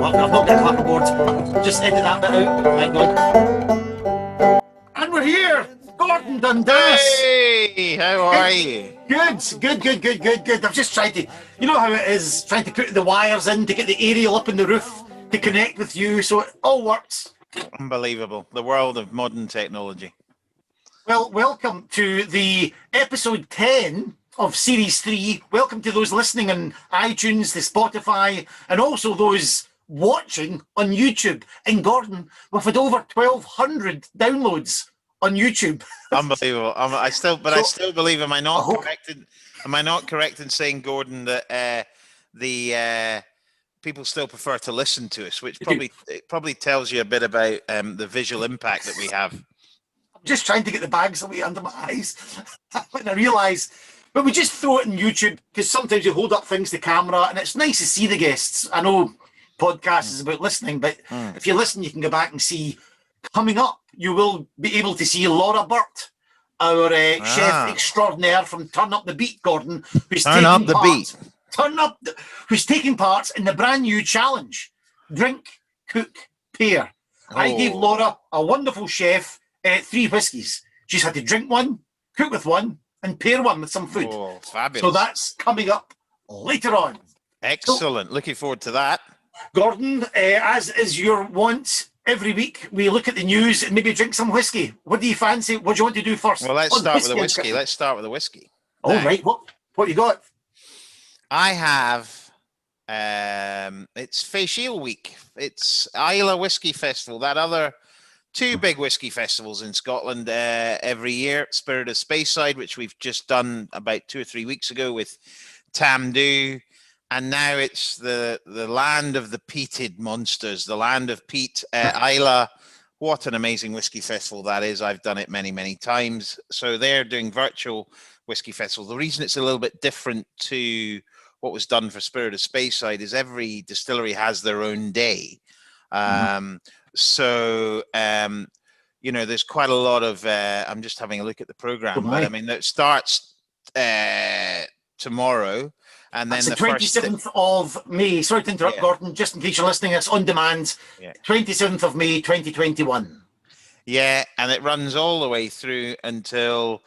I've not got clapperboard. Just edit that bit out. Thank God. And we're here. Gordon Dundas. Hey, how are you? Good. I've just tried to, you know how it is, trying to put the wires in to get the aerial up in the roof to connect with you, so it all works. Unbelievable. The world of modern technology. Well, welcome to the episode 10 of Series 3. Welcome to those listening on iTunes, the Spotify, and also those watching on YouTube. And Gordon, we've had over 1,200 downloads on YouTube. Unbelievable. I still believe. Am I not correct in saying, Gordon, that the people still prefer to listen to us, which probably tells you a bit about the visual impact that we have. I'm just trying to get the bags away under my eyes, and I realise. But we just throw it on YouTube because sometimes you hold up things to camera, and it's nice to see the guests. I know podcast is about listening, but if you listen, you can go back and see. Coming up, you will be able to see Laura Burt, our chef extraordinaire from Turnip The Beet, Gordon, who's taking part in the brand new challenge, Drink, Cook, Pair. I gave Laura, a wonderful chef, 3 whiskies. She's had to drink one, cook with one, and pair one with some food. Oh, fabulous. So that's coming up later on. Excellent. Looking forward to that. Gordon, as is your wont, every week we look at the news and maybe drink some whiskey. What do you fancy? What do you want to do first? Well, let's start with the whiskey. Oh, right. What you got? I have, it's Feis Ile week. It's Islay Whisky Festival, that other 2 big whiskey festivals in Scotland every year. Spirit of Speyside, which we've just done about 2 or 3 weeks ago with Tamdhu. And now it's the land of the peated monsters, the land of peat, Islay. What an amazing whiskey festival that is. I've done it many, many times. So they're doing virtual whiskey festivals. The reason it's a little bit different to what was done for Spirit of Speyside is every distillery has their own day. So, there's quite a lot of, I'm just having a look at the program, but I mean, it starts tomorrow. And then the 27th of May. Sorry to interrupt, Gordon, just in case you're listening, it's on demand. 27th of May, 2021. Yeah, and it runs all the way through until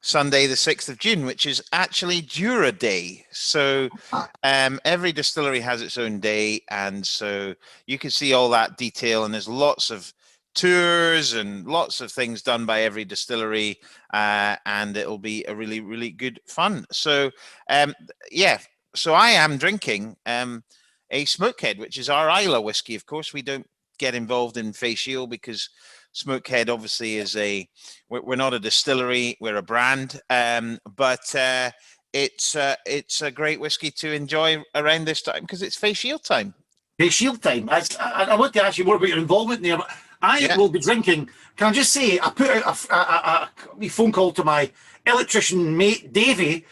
Sunday, the 6th of June, which is actually Jura Day. So every distillery has its own day. And so you can see all that detail. And there's lots of tours and lots of things done by every distillery. And it'll be a really, really good fun. So, so I am drinking a Smokehead, which is our Islay whiskey. Of course, we don't get involved in Feis Ile because Smokehead obviously is we're not a distillery, we're a brand, but it's a great whiskey to enjoy around this time because it's Feis Ile time. Feis Ile time. I want to ask you more about your involvement there, but I will be drinking. Can I just say, I put out a phone call to my electrician mate, Davey.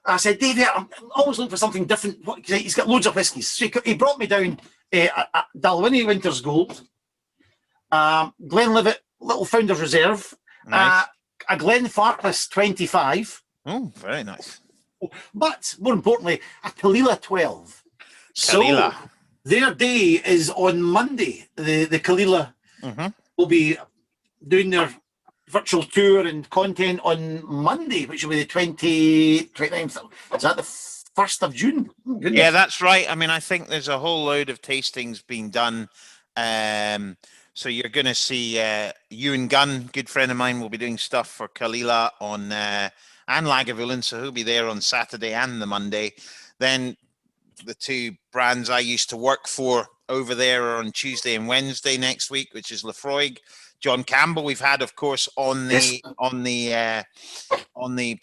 I said, Davey, I'm always looking for something different. He's got loads of whiskies. So he brought me down Dalwhinnie Winter's Gold, Glenlivet Little Founder's Reserve, nice. A Glenfarclas 25. Oh, very nice. But more importantly, a Caol Ila 12. Caol Ila. So their day is on Monday. The Caol Ila will be doing their virtual tour and content on Monday, which will be the 29th. Is that the 1st of June? Goodness. Yeah, that's right. I mean, I think there's a whole load of tastings being done. So you're going to see Ewan Gunn, good friend of mine, will be doing stuff for Caol Ila on and Lagavulin, so he'll be there on Saturday and the Monday. Then the 2 brands I used to work for over there are on Tuesday and Wednesday next week, which is Lafroig. John Campbell, we've had, of course, on the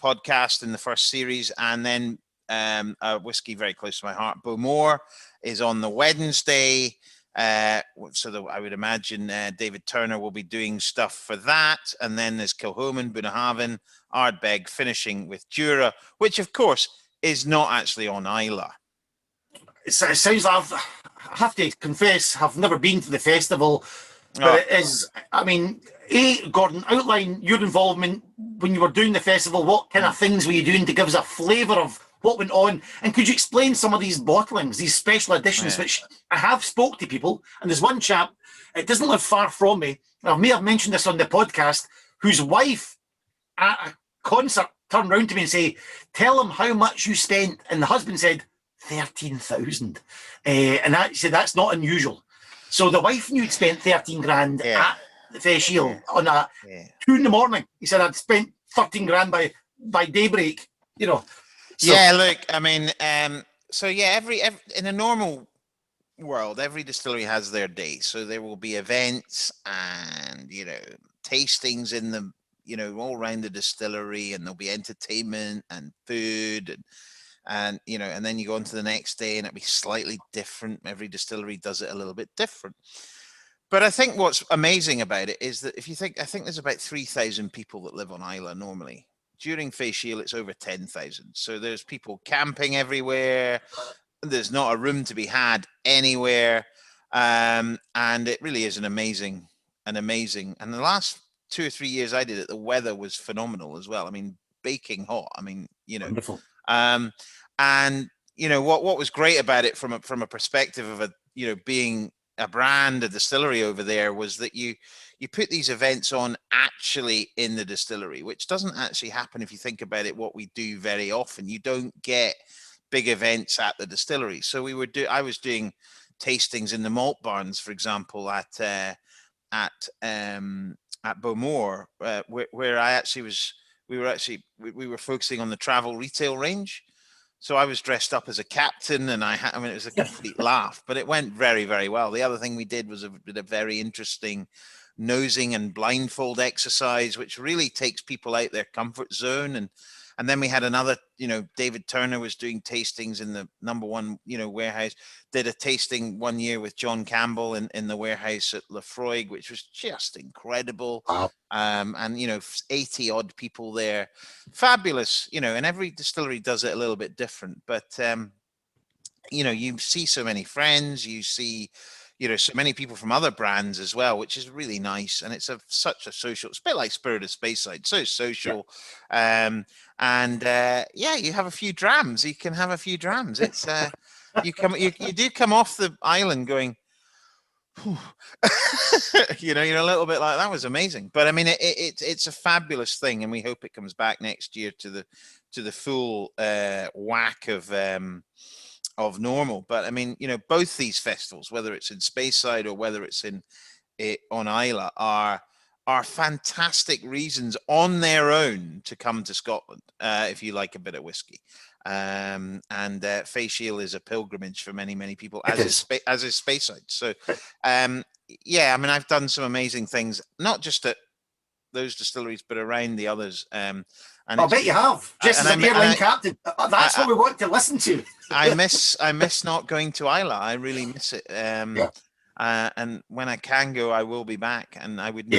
podcast in the first series, and then a whiskey very close to my heart, Bowmore, is on the Wednesday. I would imagine David Turner will be doing stuff for that, and then there's Kilhoman, Bunnahabhain, Ardbeg, finishing with Jura, which, of course, is not actually on Islay. It sounds like I have to confess, I've never been to the festival. But it is, I mean, Gordon, outline your involvement when you were doing the festival. What kind of things were you doing to give us a flavour of what went on, and could you explain some of these bottlings, these special editions, Yeah. which I have spoke to people, and there's one chap, it doesn't live far from me, I may have mentioned this on the podcast, whose wife at a concert turned round to me and say, tell him how much you spent, and the husband said 13,000, and that said that's not unusual. So the wife knew he'd spent 13 grand Yeah. at the Feis Ile Yeah. on a Yeah. 2 a.m. He said I'd spent 13 grand by daybreak, you know. So, Yeah, look, I mean, so yeah, every in a normal world, every distillery has their day. So there will be events and, you know, tastings in the, you know, all around the distillery, and there'll be entertainment and food and you know, and then you go on to the next day and it'll be slightly different. Every distillery does it a little bit different. But I think what's amazing about it is that if you think, I think there's about 3,000 people that live on Islay normally. During Feis Ile, it's over 10,000. So there's people camping everywhere. There's not a room to be had anywhere. And it really is an amazing. And the last 2 or 3 years I did it, the weather was phenomenal as well. I mean, baking hot. I mean, you know, wonderful. And you know what was great about it from a perspective of a, you know, being a brand, a distillery over there, was that you put these events on actually in the distillery, which doesn't actually happen if you think about it. What we do very often, you don't get big events at the distillery. So I was doing tastings in the malt barns, for example, at Bowmore, where I actually was. We were focusing on the travel retail range. So I was dressed up as a captain, and I mean, it was a complete laugh, but it went very, very well. The other thing we did was a very interesting nosing and blindfold exercise, which really takes people out their comfort zone. And then we had another, you know, David Turner was doing tastings in the number one, you know, warehouse, did a tasting one year with John Campbell in the warehouse at Lafroig, which was just incredible. Wow. And, you know, 80 odd people there. Fabulous, you know, and every distillery does it a little bit different. But, you know, you see so many friends, you see, you know, so many people from other brands as well, which is really nice. And it's such a social, it's a bit like Spirit of Speyside, so social. Yeah. Yeah, you have a few drams. You can have a few drams. It's you do come off the island going, you know, you're a little bit like, that was amazing. But I mean, it's a fabulous thing, and we hope it comes back next year to the full whack of normal. But I mean, you know, both these festivals, whether it's in Speyside or whether it's on Islay, are fantastic reasons on their own to come to Scotland if you like a bit of whiskey. Feis Ile is a pilgrimage for many people, as is Speyside. So yeah, I mean, I've done some amazing things, not just at those distilleries, but around the others. And I bet you have. Just as an airline captain, that's what we want to listen to. I miss not going to Islay. I really miss it. Yeah. And when I can go, I will be back. And I would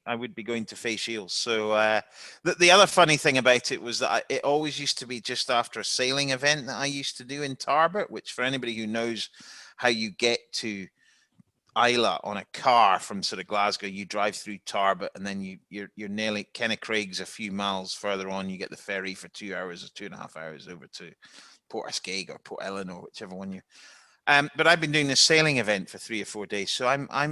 I would be going to Feis Ile. So the other funny thing about it was that it always used to be just after a sailing event that I used to do in Tarbert, which, for anybody who knows how you get to Islay on a car from sort of Glasgow, you drive through Tarbert, and then you're nearly Kennakraig's a few miles further on. You get the ferry for 2 hours or 2.5 hours over to Port Ascaig or Port Ellen or whichever one you. But I've been doing this sailing event for 3 or 4 days, so I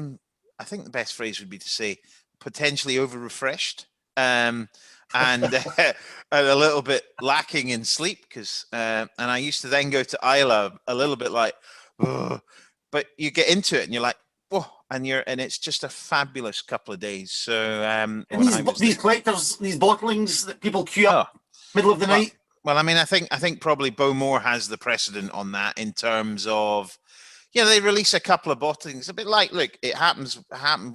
think the best phrase would be to say potentially over refreshed, and a little bit lacking in sleep, because and I used to then go to Islay a little bit like, oh, but you get into it and you're like, oh, and it's just a fabulous couple of days. So and these collectors, these bottlings that people queue up middle of the night. Well, I mean, I think probably Bowmore has the precedent on that, in terms of, you know, they release a couple of bottlings, a bit like, look, it happened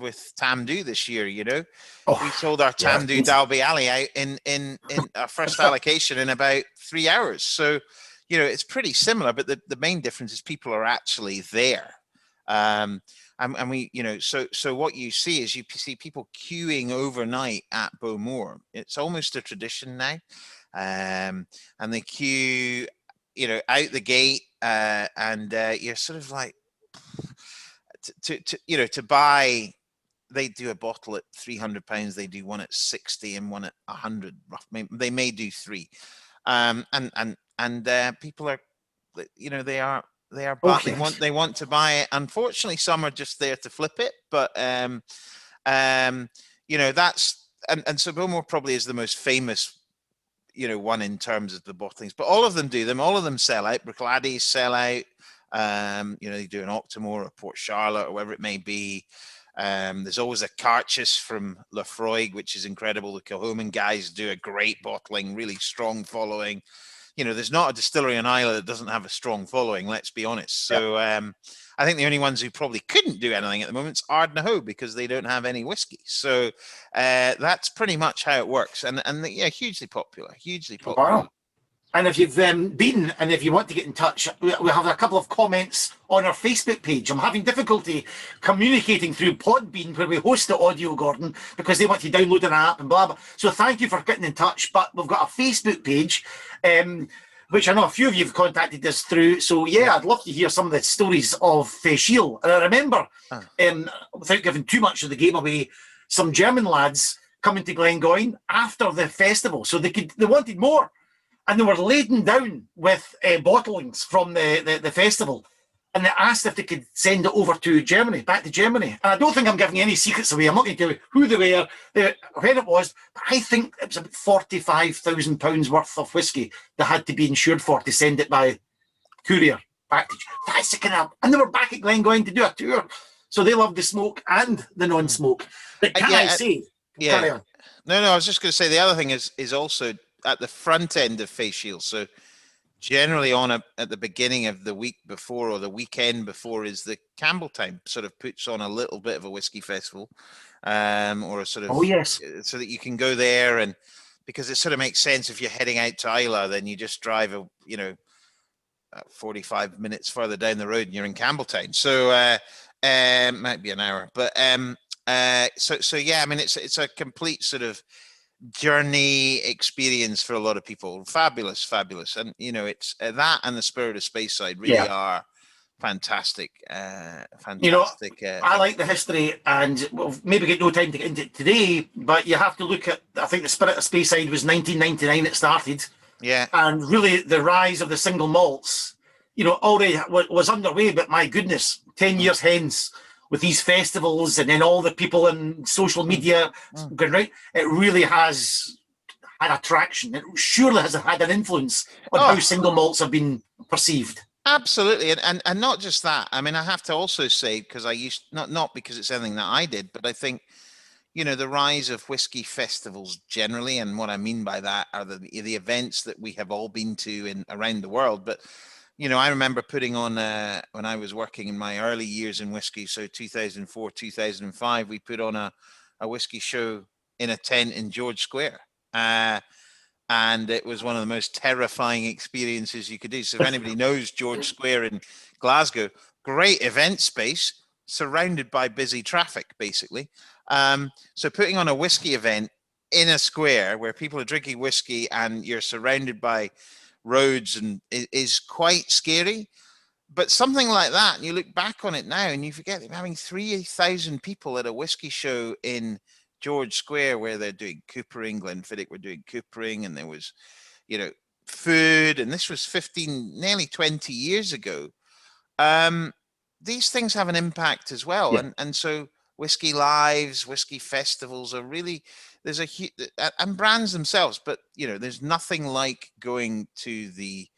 with Tamdhu this year. You know, we sold our Tamdhu Dalby Alley out in our first allocation in about 3 hours. So, you know, it's pretty similar, but the main difference is people are actually there. And we, you know, so what you see is you see people queuing overnight at Bowmore. It's almost a tradition now. And they queue, you know, out the gate, and you're sort of like, to buy. They do a bottle at £300. They do one at 60 and one at 100. They may do three, and people are, they are Okay. they want to buy it. Unfortunately, some are just there to flip it, but that's so Bowmore probably is the most famous one in terms of the bottlings, but all of them do them. All of them sell out. Bruichladdich sell out. They do an Octomore or Port Charlotte or whatever it may be. There's always a Carchis from Lafroig, which is incredible. The Kilchoman guys do a great bottling, really strong following. There's not a distillery on Islay that doesn't have a strong following, let's be honest. So I think the only ones who probably couldn't do anything at the moment is Ardnahoe, because they don't have any whiskey. So that's pretty much how it works. And hugely popular. Wow. And if you've been, and if you want to get in touch, we have a couple of comments on our Facebook page. I'm having difficulty communicating through Podbean, where we host the audio, Gordon, because they want to download an app and blah, blah. So thank you for getting in touch. But we've got a Facebook page, which I know a few of you have contacted us through. So yeah, I'd love to hear some of the stories of Feis Ile. And I remember, without giving too much of the game away, some German lads coming to Glengoyne after the festival. So they wanted more. And they were laden down with bottlings from the festival. And they asked if they could send it over to Germany, back to Germany. And I don't think I'm giving any secrets away. I'm not going to tell you who they were, when it was. But I think it was about £45,000 worth of whiskey that had to be insured for to send it by courier back to That's the kind of, and they were back at Glengoyne to do a tour. So they love the smoke and the non-smoke. But can I say? Yeah. No, I was just going to say the other thing is also at the front end of Feis Ile. So generally at the beginning of the week before or the weekend before is the Campbelltown sort of puts on a little bit of a whiskey festival, or a sort of, so that you can go there, and because it sort of makes sense if you're heading out to Islay, then you just drive 45 minutes further down the road and you're in Campbelltown. So might be an hour, but so yeah, I mean it's a complete sort of journey experience for a lot of people. Fabulous, and it's that and the Spirit of Speyside really are fantastic. I like the history, and we'll maybe get no time to get into it today, but you have to look at, I think the Spirit of Speyside was 1999 it started, and really the rise of the single malts already was underway, but my goodness, 10 years hence, with these festivals and then all the people in social media going right, it really has had a traction. It surely has had an influence on how single malts have been perceived. Absolutely, and not just that. I mean, I have to also say, because I used not because it's anything that I did, but I think the rise of whiskey festivals generally, and what I mean by that are the events that we have all been to around the world, but. I remember putting on, when I was working in my early years in whiskey, so 2004, 2005, we put on a whiskey show in a tent in George Square. And it was one of the most terrifying experiences you could do. So if anybody knows George Square in Glasgow, great event space, surrounded by busy traffic, basically. So putting on a whiskey event in a square where people are drinking whiskey and you're surrounded by roads and is quite scary, but something like that, and you look back on it now and you forget having 3,000 people at a whiskey show in George Square where they're doing coopering. Glenfiddich were doing coopering, and there was food, and this was 15, nearly 20 years ago. These things have an impact as well, and so whiskey lives, whiskey festivals are really, there's and brands themselves, but there's nothing like going to the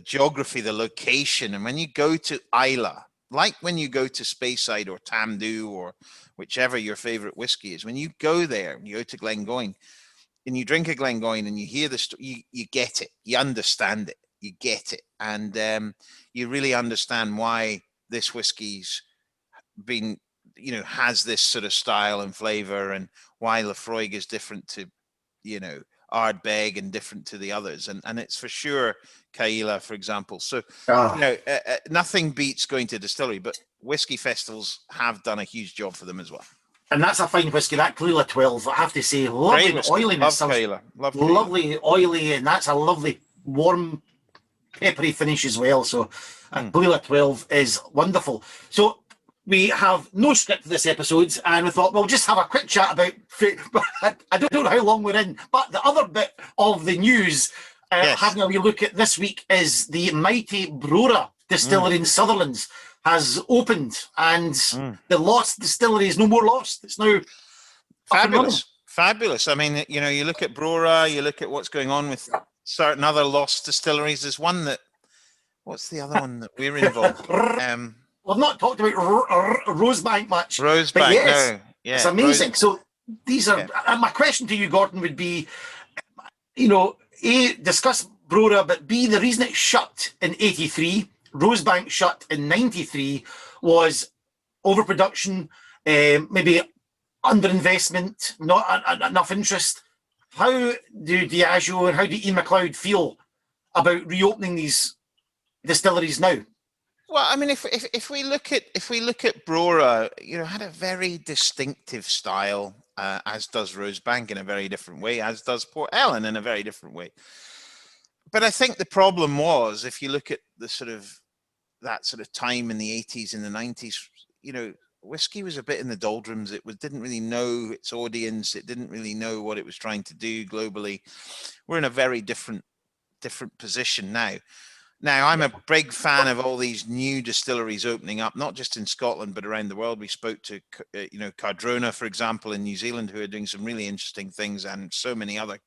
geography, the location. And when you go to Islay, like when you go to Speyside or Tamdhu or whichever your favorite whiskey is, when you go there, you go to Glengoyne and you drink a Glengoyne and you hear the story, you get it, you understand it, you get it, and you really understand why this whiskey's been, has this sort of style and flavor, and why Lafroig is different to, Ardbeg and different to the others. And it's for sure Caol Ila, for example. So, nothing beats going to a distillery, but whiskey festivals have done a huge job for them as well. And that's a fine whiskey, that Caol Ila 12, I have to say. Lovely oiliness. Love Caol Ila. Lovely oily, and that's a lovely warm, peppery finish as well. So, Caol Ila 12 is wonderful. So, we have no script for this episode, and we thought we'll just have a quick chat about. I don't know how long we're in, but the other bit of the news, Yes. Having a wee look at this week is the mighty Brora distillery in Sutherlands has opened, and the lost distillery is no more lost. It's now up and running. Fabulous. I mean, you know, you look at Brora, you look at what's going on with certain other lost distilleries. There's one that, what's the other one that we're involved in? We've not talked about Rosebank much. Rosebank, but yes, no. Yeah, it's amazing. So these are, my question to you, Gordon, would be, you know, A, discuss Brora, but B, the reason it shut in 83, Rosebank shut in 93, was overproduction, maybe underinvestment, not enough interest. How do Diageo and how do Ian MacLeod feel about reopening these distilleries now? Well, I mean, if we look at Brora, you know, had a very distinctive style, as does Rosebank in a very different way, as does Port Ellen in a very different way. But I think the problem was, if you look at the sort of that sort of time in the 80s and the 90s, you know, whiskey was a bit in the doldrums. It didn't really know its audience. It didn't really know what it was trying to do globally. We're in a very different position now. Now, I'm a big fan of all these new distilleries opening up, not just in Scotland, but around the world. We spoke to, you know, Cardrona, for example, in New Zealand, who are doing some really interesting things, and so many other.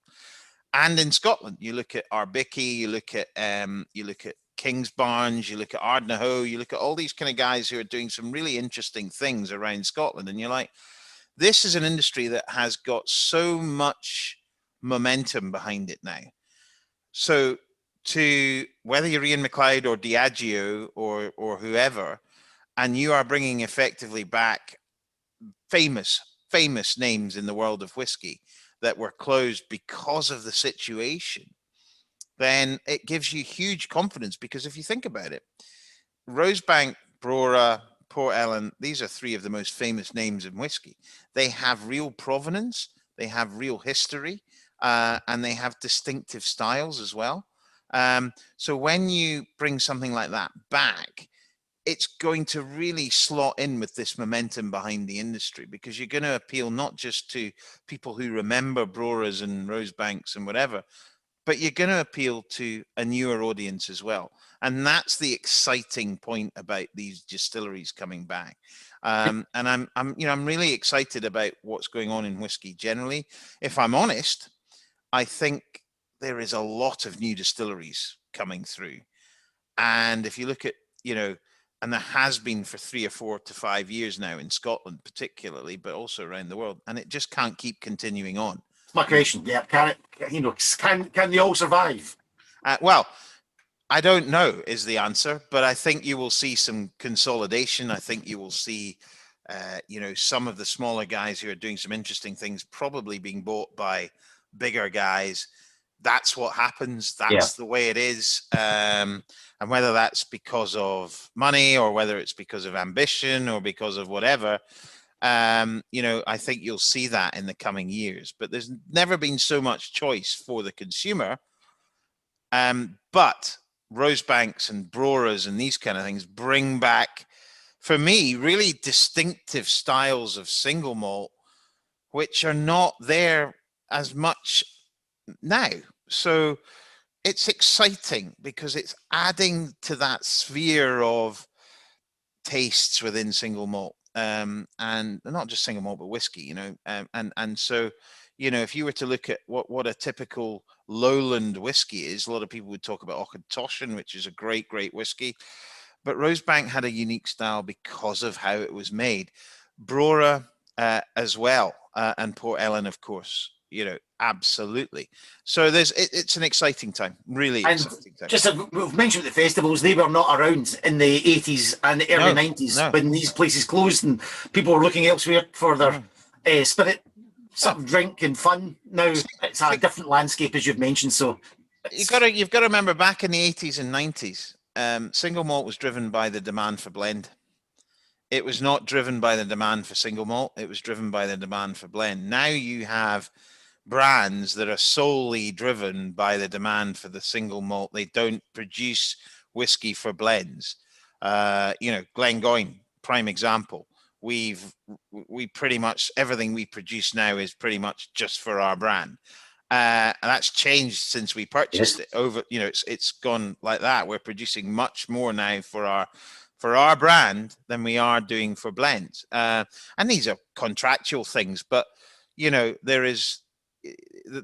And in Scotland, you look at Arbickie, you look at Kingsbarns, you look at Ardnahoe, you look at all these kind of guys who are doing some really interesting things around Scotland. And you're like, this is an industry that has got so much momentum behind it now. So, to whether you're Ian MacLeod or Diageo or whoever, and you are bringing effectively back famous names in the world of whiskey that were closed because of the situation, then it gives you huge confidence. Because if you think about it, Rosebank, Brora, Port Ellen, these are three of the most famous names in whiskey. They have real provenance, they have real history, and they have distinctive styles as well. So when you bring something like that back, it's going to really slot in with this momentum behind the industry, because you're going to appeal not just to people who remember Broras and Rosebanks and whatever, but you're going to appeal to a newer audience as well. And that's the exciting point about these distilleries coming back. And I'm really excited about what's going on in whiskey generally. If I'm honest, I think there is a lot of new distilleries coming through. And if you look at, you know, and there has been for 3 or 4 to 5 years now in Scotland particularly, but also around the world, and it just can't keep continuing on. It's my question. Yeah, can they all survive? Well, I don't know is the answer, but I think you will see some consolidation. I think you will see, you know, some of the smaller guys who are doing some interesting things probably being bought by bigger guys. That's what happens. That's the way it is. And whether that's because of money or whether it's because of ambition or because of whatever, you know, I think you'll see that in the coming years. But there's never been so much choice for the consumer. But Rosebanks and Broras and these kind of things bring back, for me, really distinctive styles of single malt, which are not there as much now. So it's exciting because it's adding to that sphere of tastes within single malt, and not just single malt, but whiskey, you know, and so, you know, if you were to look at what a typical lowland whiskey is, a lot of people would talk about Auchentoshan, which is a great whiskey, but Rosebank had a unique style because of how it was made. Brora as well, and Port Ellen, of course, you know, absolutely. So it's an exciting time, really exciting time. Just we've mentioned the festivals, they were not around in the 80s and the early 90s when these places closed and people were looking elsewhere for their spirit, drink and fun. Now it's a different landscape, as you've mentioned. So you've got to remember, back in the 80s and 90s, single malt was driven by the demand for blend. It was not driven by the demand for single malt. It was driven by the demand for blend. Now you have brands that are solely driven by the demand for the single malt. They don't produce whiskey for blends. You know, Glengoyne, prime example. We pretty much, everything we produce now is pretty much just for our brand. And that's changed since we purchased it. Over, it's gone like that. We're producing much more now for our brand than we are doing for blends. And these are contractual things, but there is,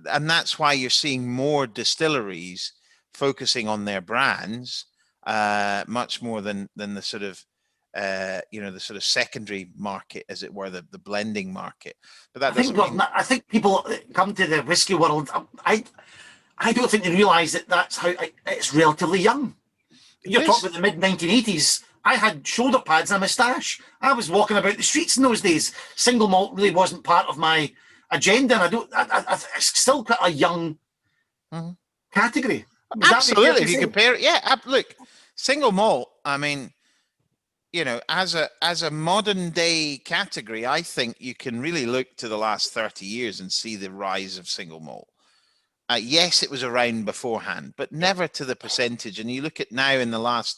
and that's why you're seeing more distilleries focusing on their brands much more than the sort of the sort of secondary market, as it were, the blending market. But that doesn't mean... I think people come to the whiskey world. I don't think they realise that that's how it's relatively young. You're talking about the mid 1980s. I had shoulder pads and a moustache. I was walking about the streets in those days. Single malt really wasn't part of my agenda, and it's still quite a young category. Absolutely, if you compare it, look, single malt. I mean, as a modern day category, I think you can really look to the last 30 years and see the rise of single malt. Yes, it was around beforehand, but never to the percentage. And you look at now in the last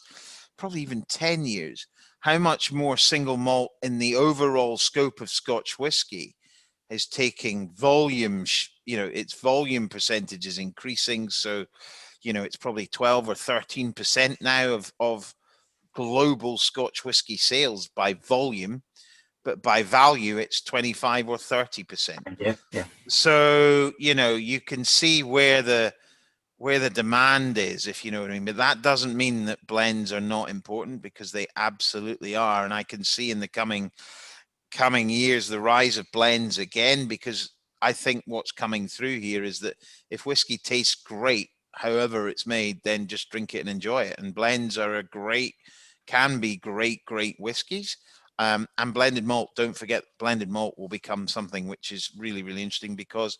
probably even 10 years, how much more single malt in the overall scope of Scotch whiskey is taking volume. Its volume percentage is increasing. So, it's probably 12 or 13% now of global Scotch whiskey sales by volume, but by value, it's 25 or 30%. Yeah. So, you can see where the demand is, if you know what I mean. But that doesn't mean that blends are not important, because they absolutely are. And I can see in the coming years the rise of blends again, because I think what's coming through here is that if whiskey tastes great, however it's made, then just drink it and enjoy it. And blends are can be great whiskies. And blended malt, don't forget, blended malt will become something which is really, really interesting, because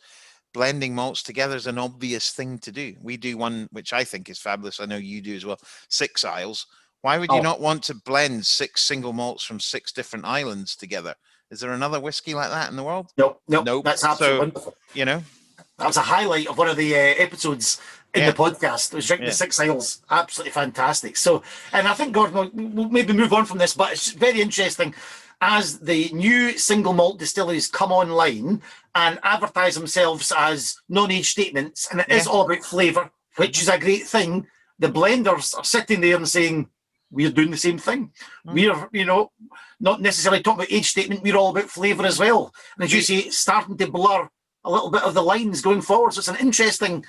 blending malts together is an obvious thing to do. We do one which I think is fabulous. I know you do as well. 6 Isles. Why would you not want to blend 6 single malts from 6 different islands together? Is there another whiskey like that in the world? Nope. That's absolutely wonderful. That was a highlight of one of the episodes in the podcast. It was drinking the 6 Isles. Absolutely fantastic. So, and I think, Gordon, we'll maybe move on from this, but it's very interesting as the new single malt distilleries come online and advertise themselves as non-age statements, and it is all about flavour, which is a great thing. The blenders are sitting there and saying, we're doing the same thing. We're, not necessarily talking about age statement, we're all about flavour as well. And as you say, it's starting to blur a little bit of the lines going forward. So it's an interesting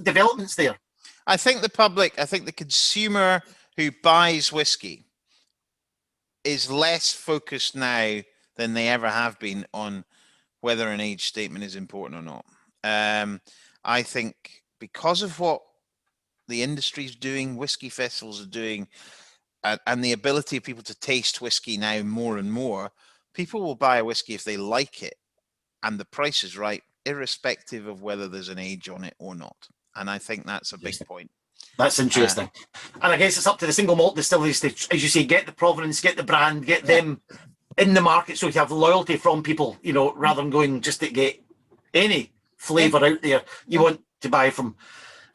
developments there. I think the consumer who buys whiskey is less focused now than they ever have been on whether an age statement is important or not. I think because of what the industry's doing, whiskey festivals are doing, and the ability of people to taste whiskey now more and more, people will buy a whiskey if they like it and the price is right, irrespective of whether there's an age on it or not. And I think that's a big point. That's interesting. And I guess it's up to the single malt distilleries to, as you say, get the provenance, get the brand, get them in the market, so you have loyalty from people, rather than going just to get any flavour out there. You want to buy from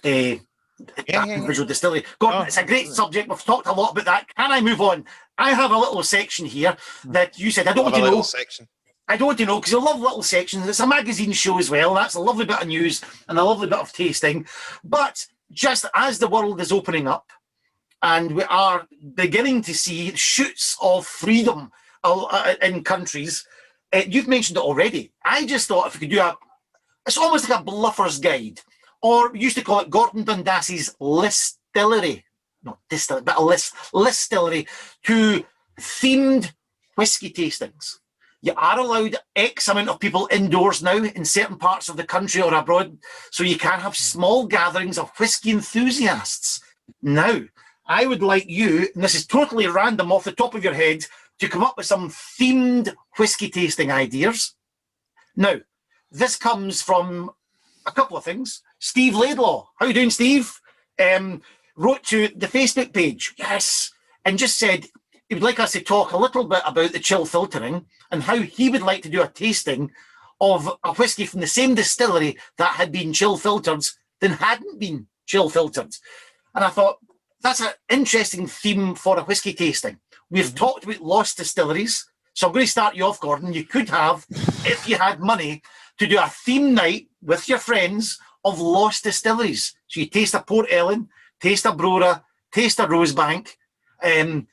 individual distillery. Gordon, it's a great subject. We've talked a lot about that. Can I move on? I have a little section here that you said I don't want to know. I don't want to know, because I love little sections. It's a magazine show as well. That's a lovely bit of news and a lovely bit of tasting. But just as the world is opening up and we are beginning to see shoots of freedom in countries, you've mentioned it already. I just thought if we could do it's almost like a bluffer's guide, or we used to call it Gordon Dundassey's listillery, not distillery, but a listillery to themed whiskey tastings. You are allowed X amount of people indoors now in certain parts of the country or abroad, so you can have small gatherings of whiskey enthusiasts. Now, I would like you, and this is totally random off the top of your head, to come up with some themed whiskey tasting ideas. Now, this comes from a couple of things. Steve Laidlaw, how you doing, Steve? Wrote to the Facebook page, yes, and just said he would like us to talk a little bit about the chill filtering and how he would like to do a tasting of a whiskey from the same distillery that had been chill filtered than hadn't been chill filtered. And I thought, that's an interesting theme for a whiskey tasting. We've talked about lost distilleries. So I'm going to start you off, Gordon. You could have, if you had money, to do a theme night with your friends of lost distilleries. So you taste a Port Ellen, taste a Brora, taste a Rosebank. There's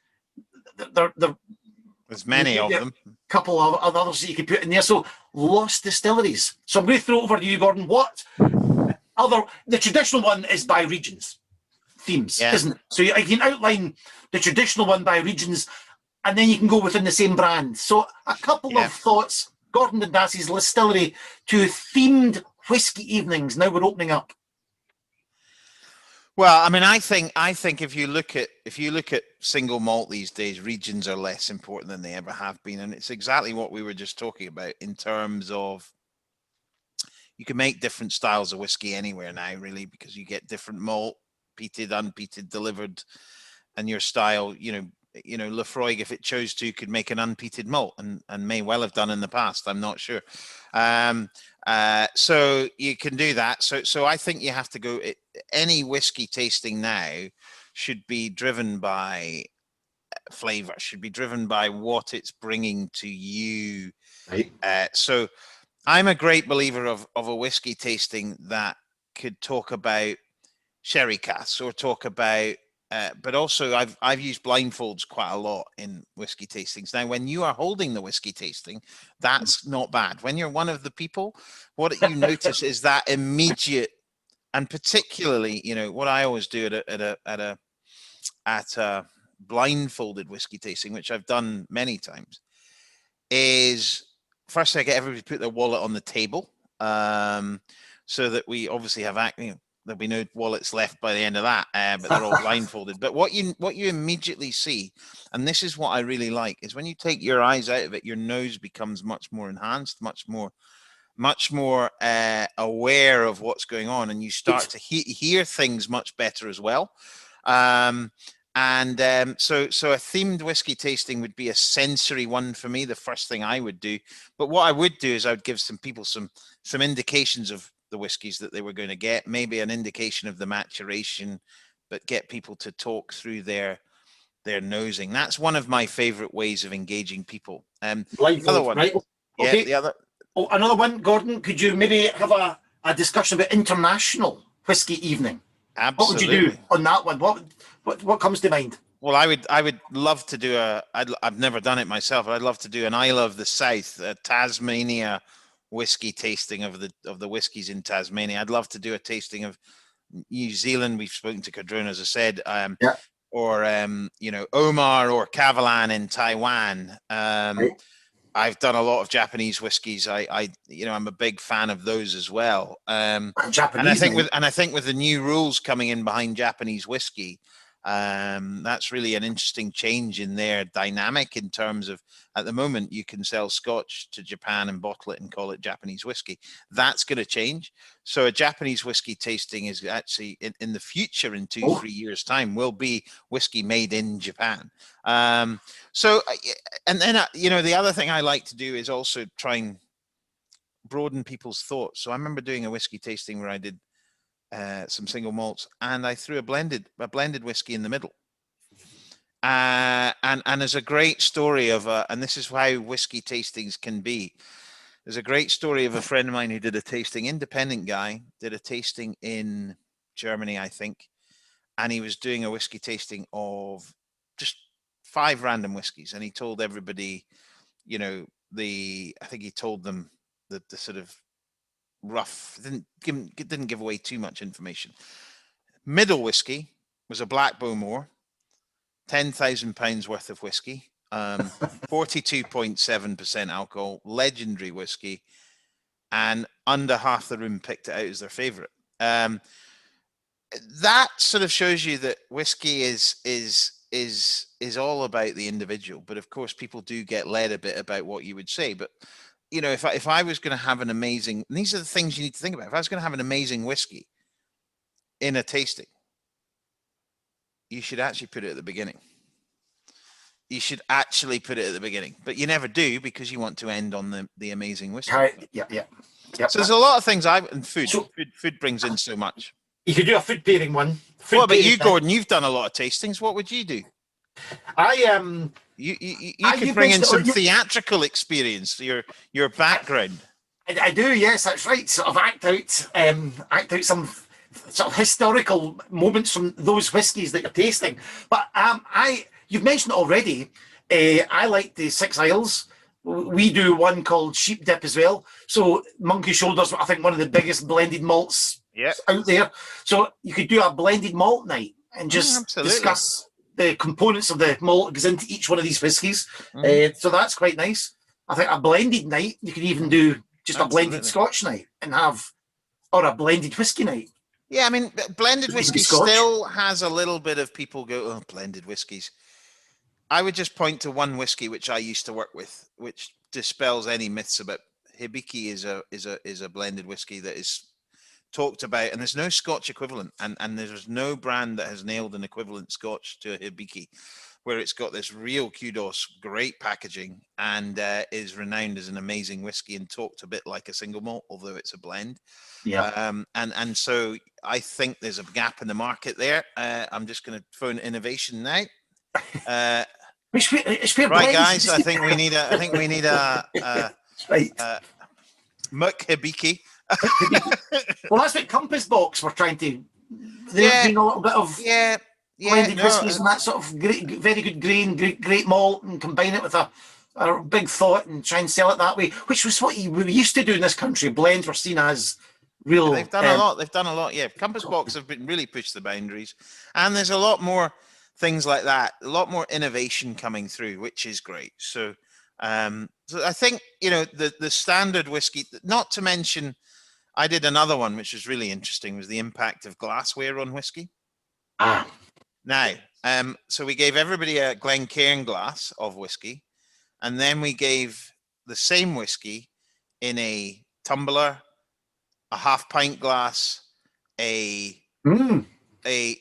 many of them. Couple of others that you could put in there. So lost distilleries. So I'm going to throw it over to you, Gordon. What other? The traditional one is by regions, themes, isn't it? So you can outline the traditional one by regions, and then you can go within the same brand. So a couple of thoughts. Gordon and Dassey's distillery to themed whiskey evenings. Now we're opening up. Well, I mean, I think if you look at single malt these days, regions are less important than they ever have been, and it's exactly what we were just talking about in terms of you can make different styles of whiskey anywhere now, really, because you get different malt, peated, unpeated, delivered, and your style. Lefroy, if it chose to, could make an unpeated malt, and may well have done in the past. I'm not sure. So you can do that. So I think you have to go. Any whiskey tasting now should be driven by flavor. Should be driven by what it's bringing to you. Right. So I'm a great believer of a whiskey tasting that could talk about sherry casks or talk about. But also, I've used blindfolds quite a lot in whiskey tastings. Now, when you are holding the whiskey tasting, that's not bad. When you're one of the people, what you notice is that immediate, and particularly, what I always do at a blindfolded whiskey tasting, which I've done many times, is first I get everybody to put their wallet on the table, so that we obviously have there'll be no wallets left by the end of that, but they're all blindfolded. But what you immediately see, and this is what I really like, is when you take your eyes out of it, your nose becomes much more enhanced, much more aware of what's going on, and you start to hear things much better as well. So a themed whiskey tasting would be a sensory one for me, the first thing I would do. But what I would do is I would give some people some indications of the whiskies that they were going to get, maybe an indication of the maturation, but get people to talk through their nosing. That's one of my favorite ways of engaging people. The other one, right? Okay. The other. Oh, another one, Gordon. Could you maybe have a discussion about international whiskey evening? Absolutely. What would you do on that one? What comes to mind? Well, I would love to do I've never done it myself, but I'd love to do an Isle of the South, a Tasmania whiskey tasting of the whiskies in Tasmania. I'd love to do a tasting of New Zealand. We've spoken to Cadrone, as I said, or Omar or Kavalan in Taiwan. Right. I've done a lot of Japanese whiskies. I'm a big fan of those as well. Japanese, and I think with the new rules coming in behind Japanese whiskey, that's really an interesting change in their dynamic in terms of, at the moment, you can sell Scotch to Japan and bottle it and call it Japanese whiskey. That's going to change. So a Japanese whiskey tasting is actually in the future, in 2-3 years time, will be whiskey made in Japan. The other thing I like to do is also try and broaden people's thoughts. So I remember doing a whiskey tasting where I did some single malts, and I threw a blended whiskey in the middle. And there's a great story of and this is how whiskey tastings can be. There's a great story of a friend of mine who did a tasting, independent guy, did a tasting in Germany, I think, and he was doing a whiskey tasting of just 5 random whiskies, and he told everybody, I think he told them the sort of rough, didn't give away too much information. Middle whiskey was a Black Bowmore, £10,000 worth of whiskey, 42.7% alcohol, legendary whiskey, and under half the room picked it out as their favorite. That sort of shows you that whiskey is all about the individual, but of course people do get led a bit about what you would say. But if I was going to have an amazing, and these are the things you need to think about. If I was going to have an amazing whiskey in a tasting, you should actually put it at the beginning. You should actually put it at the beginning, but you never do, because you want to end on the amazing whiskey. Yeah. So there's a lot of things food brings in so much. You could do a food pairing one. What about you, Gordon? You've done a lot of tastings. What would you do? You could bring in some theatrical experience, your background. I do, yes, that's right. Sort of act out some sort of historical moments from those whiskies that you're tasting. But you've mentioned it already. I like the Six Isles. We do one called Sheep Dip as well. So Monkey Shoulders, I think one of the biggest blended malts out there. So you could do a blended malt night and just discuss the components of the malt that goes into each one of these whiskies. So that's quite nice. I think a blended night, you could even do just a blended Scotch night and or a blended whiskey night. Yeah, I mean, blended whiskey still has a little bit of people go, oh, blended whiskies. I would just point to one whiskey which I used to work with, which dispels any myths about Hibiki is a blended whiskey that is talked about, and there's no Scotch equivalent, and there's no brand that has nailed an equivalent Scotch to a Hibiki, where it's got this real kudos, great packaging, and is renowned as an amazing whiskey and talked a bit like a single malt, although it's a blend. Yeah. And so I think there's a gap in the market there. I'm just going to phone innovation now. Right, guys. I think we need a Muck Hibiki. Well, that's what Compass Box were trying to. They're doing a little bit of blended whiskies and that sort of very good grain, great malt, and combine it with a big thought and try and sell it that way, which was what we used to do in this country. Blends were seen as real. They've done a lot. They've done a lot. Yeah, Compass Box have been really pushed the boundaries, and there's a lot more things like that, a lot more innovation coming through, which is great. So I think, the standard whiskey, not to mention, I did another one which was really interesting, was the impact of glassware on whiskey. Now, so we gave everybody a Glencairn glass of whiskey, and then we gave the same whiskey in a tumbler, a half pint glass, and it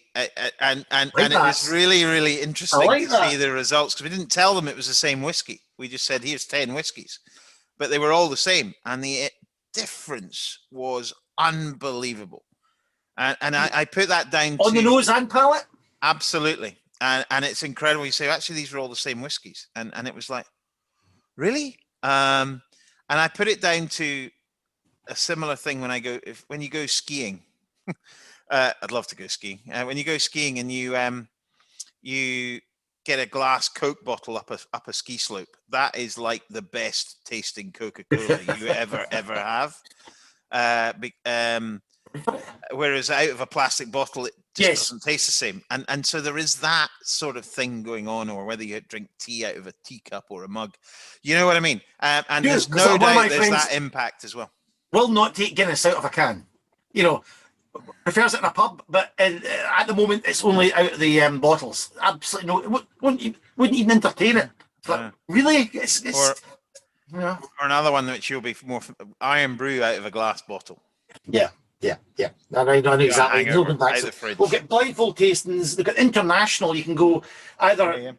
was really, really interesting to see the results, because we didn't tell them it was the same whiskey. We just said, here's 10 whiskies, but they were all the same, and the difference was unbelievable. And I put that down on the nose and palate. Absolutely, and it's incredible. You say, actually, these are all the same whiskies, and it was like, really? And I put it down to a similar thing when you go skiing. I'd love to go skiing. When you go skiing and you get a glass Coke bottle up a ski slope, that is like the best tasting Coca-Cola you ever have. Whereas out of a plastic bottle, it just doesn't taste the same. And so there is that sort of thing going on, or whether you drink tea out of a teacup or a mug, you know what I mean? And there's no doubt there's that impact as well. Will not take Guinness out of a can. Prefers it in a pub, but at the moment it's only out of the bottles. Absolutely no, wouldn't even entertain it. But really, it's or another one which you'll be more Iron Brew out of a glass bottle. Yeah. I know exactly. We'll get blindfold tastings. They've got international. You can go either.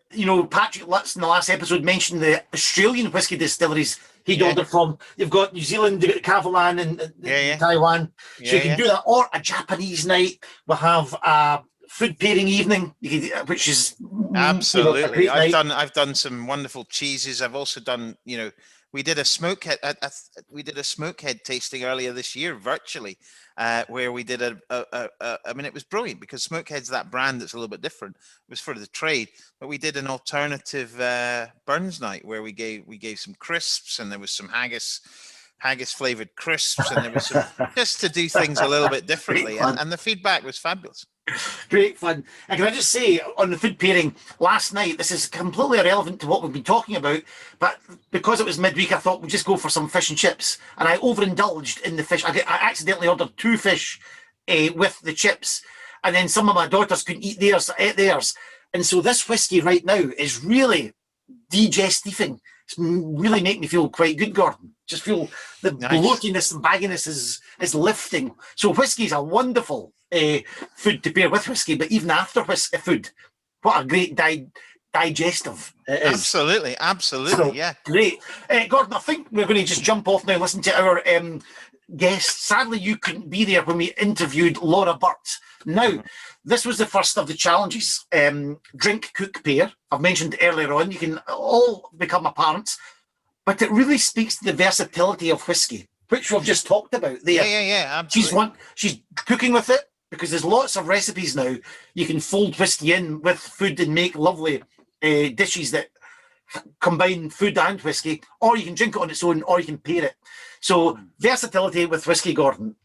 Patrick Lutz in the last episode mentioned the Australian whiskey distilleries he'd order from. You've got New Zealand, you've got Kavalan and Taiwan. So you can do that, or a Japanese night. We'll have a food pairing evening, which is absolutely. I've done some wonderful cheeses. I've also done, we did a Smokehead. We did a Smokehead tasting earlier this year, virtually, where we did I mean, it was brilliant because Smokehead's that brand that's a little bit different. It was for the trade, but we did an alternative Burns night where we gave some crisps, and there was some haggis flavored crisps, and there was some, just to do things a little bit differently, and the feedback was fabulous. Great fun. And can I just say, on the food pairing last night, this is completely irrelevant to what we've been talking about, but because it was midweek, I thought we'd just go for some fish and chips, and I overindulged in the fish. I accidentally ordered 2 fish with the chips, and then some of my daughters couldn't eat theirs, so I ate theirs. And so this whiskey right now is really digestifying. It's really making me feel quite good, Gordon. Just feel the bloatiness and bagginess is lifting. So whiskey is a wonderful food to pair with whiskey, but even after food, what a great digestive it is. Absolutely, so, yeah. Great. Gordon, I think we're going to just jump off now and listen to our guest. Sadly, you couldn't be there when we interviewed Laura Burt. Now, this was the first of the challenges. Drink, cook, pair. I've mentioned earlier on, you can all become a parent, but it really speaks to the versatility of whiskey. which we've just talked about there. Yeah, absolutely. She's cooking with it, because there's lots of recipes now. You can fold whiskey in with food and make lovely dishes that combine food and whiskey, or you can drink it on its own, or you can pair it. So versatility with whiskey, Gordon.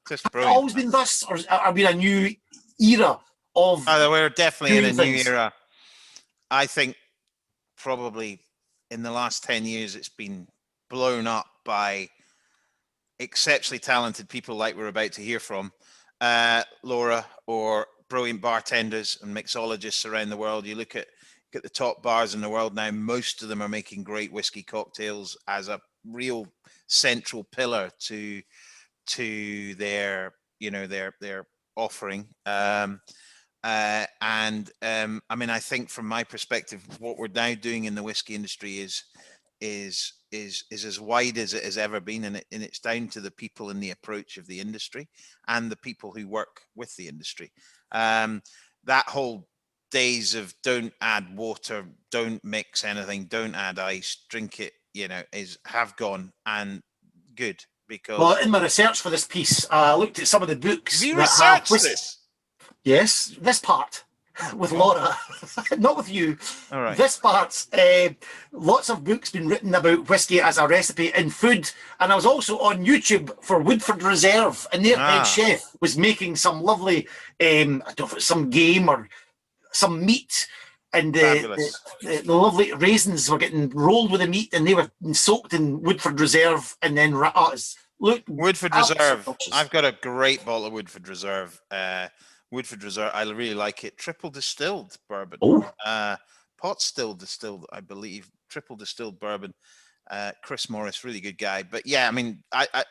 Just brilliant. Always been thus, or are we in a new era of? We're definitely in a things? new era. I think probably in the last 10 years, it's been blown up by exceptionally talented people like we're about to hear from, Laura, or brilliant bartenders and mixologists around the world. You look at the top bars in the world now, most of them are making great whiskey cocktails as a real central pillar to their offering. I mean, I think from my perspective, what we're now doing in the whiskey industry is as wide as it has ever been, and it's down to the people in the approach of the industry and the people who work with the industry. That whole days of don't add water, don't mix anything, don't add ice, drink it, have gone, and good, because... Well, in my research for this piece, I looked at some of the books. Have you researched this? Yes, this part with Laura, not with you. All right. This part, lots of books been written about whiskey as a recipe in food, and I was also on YouTube for Woodford Reserve, and their head chef was making some lovely, I don't know if it's some game or some meat, and the lovely raisins were getting rolled with the meat, and they were soaked in Woodford Reserve, and then Woodford Reserve. I've got a great bottle of Woodford Reserve. Woodford Reserve, I really like it. Triple distilled bourbon. Pot still distilled, I believe. Triple distilled bourbon. Chris Morris, really good guy. But yeah, I mean,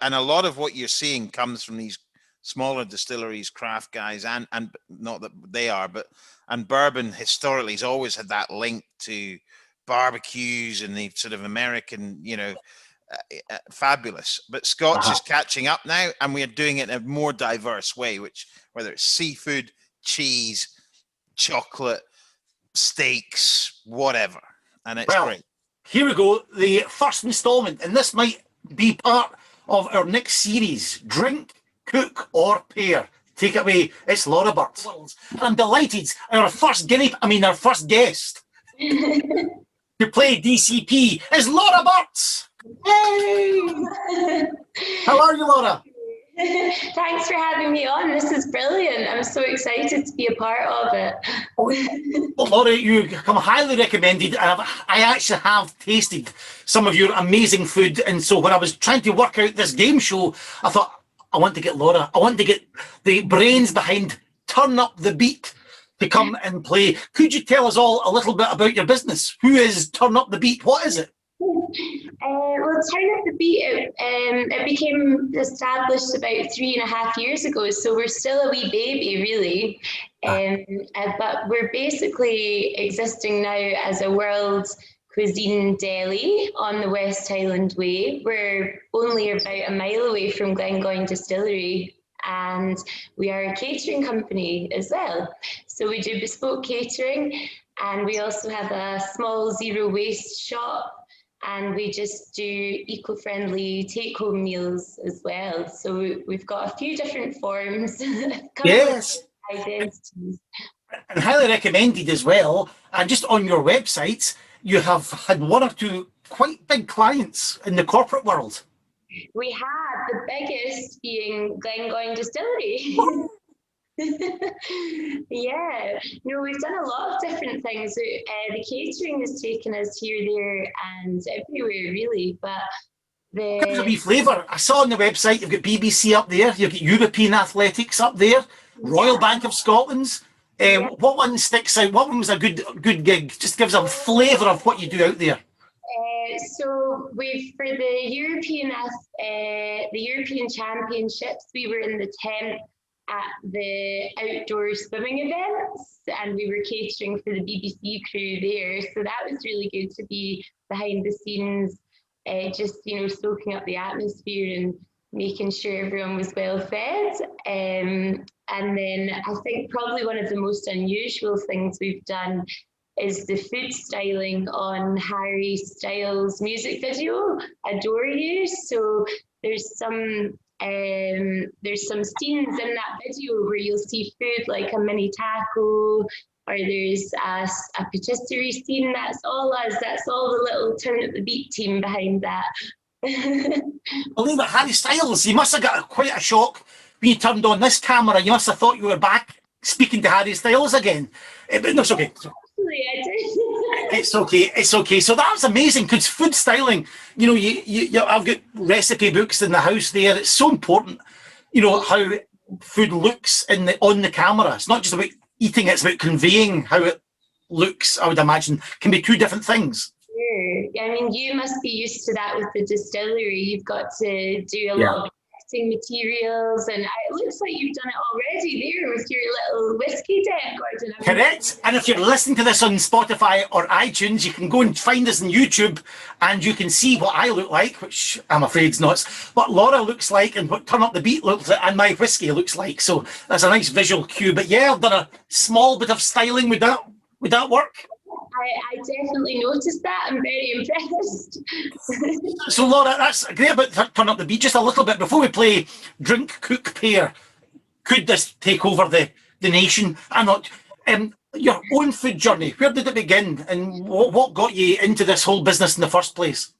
and a lot of what you're seeing comes from these smaller distilleries, craft guys, and not that they are, and bourbon historically has always had that link to barbecues and the sort of American, fabulous. But Scotch is catching up now, and we are doing it in a more diverse way, whether it's seafood, cheese, chocolate, steaks, whatever. And it's great. Here we go, the first installment, and this might be part of our next series, Drink, Cook or Pair. Take it away, it's Laura Burt. And I'm delighted, our first guest to play DCP is Laura Burt. Hey! How are you, Laura? Thanks for having me on. This is brilliant. I'm so excited to be a part of it. Well, Laura, you come highly recommended. I actually have tasted some of your amazing food, and so when I was trying to work out this game show, I thought, I want to get Laura. I want to get the brains behind Turnip The Beet to come and play. Could you tell us all a little bit about your business? Who is Turnip The Beet? What is it? Well, Turnip The Beet, it became established about 3.5 years ago, so we're still a wee baby, really. But we're basically existing now as a world cuisine deli on the West Highland Way. We're only about a mile away from Glengoyne Distillery, and we are a catering company as well. So we do bespoke catering, and we also have a small zero waste shop, and we just do eco-friendly take-home meals as well. So we've got a few different forms. Yes. Identities. And highly recommended as well. And just on your website, you have had one or two quite big clients in the corporate world. We have, the biggest being Glengoyne Distillery. Yeah, no, we've done a lot of different things. The catering has taken us here, there, and everywhere, really. But Give us a wee flavour. I saw on the website you've got BBC up there, you've got European Athletics up there, Royal Bank of Scotland's. What one sticks out? What one was a good gig? Just give us a flavour of what you do out there. So for the European Championships, we were in the tent at the outdoor swimming events, and we were catering for the BBC crew there. So that was really good to be behind the scenes, just soaking up the atmosphere and making sure everyone was well fed. And then I think probably one of the most unusual things we've done is the food styling on Harry Styles' music video, Adore You. So there's some scenes in that video where you'll see food like a mini taco, or there's a patisserie scene. That's all us. That's all the little Turnip The Beet team behind that. Believe it, Harry Styles, you must have got quite a shock when you turned on this camera. You must have thought you were back speaking to Harry Styles again. But no, it's okay. Actually, I did. It's okay. It's okay. So that was amazing because food styling, you know, I've got recipe books in the house there. It's so important, you know, how food looks on the camera. It's not just about eating, it's about conveying how it looks, I would imagine, can be two different things. Sure. I mean, you must be used to that with the distillery. You've got to do a lot of materials, and it looks like you've done it already there with your little whiskey deck, Gordon. Correct. And if you're listening to this on Spotify or iTunes, you can go and find us on YouTube and you can see what I look like, which I'm afraid is not, what Laura looks like and what Turn Up The Beet looks like and my whiskey looks like. So that's a nice visual cue. But yeah, I've done a small bit of styling. Would that work? I definitely noticed that. I'm very impressed. So Laura, that's great about Turn Up The Beet. Just a little bit before we play Drink, Cook, Pair. Could this take over the nation? I'm not. Your own food journey, where did it begin, and what got you into this whole business in the first place?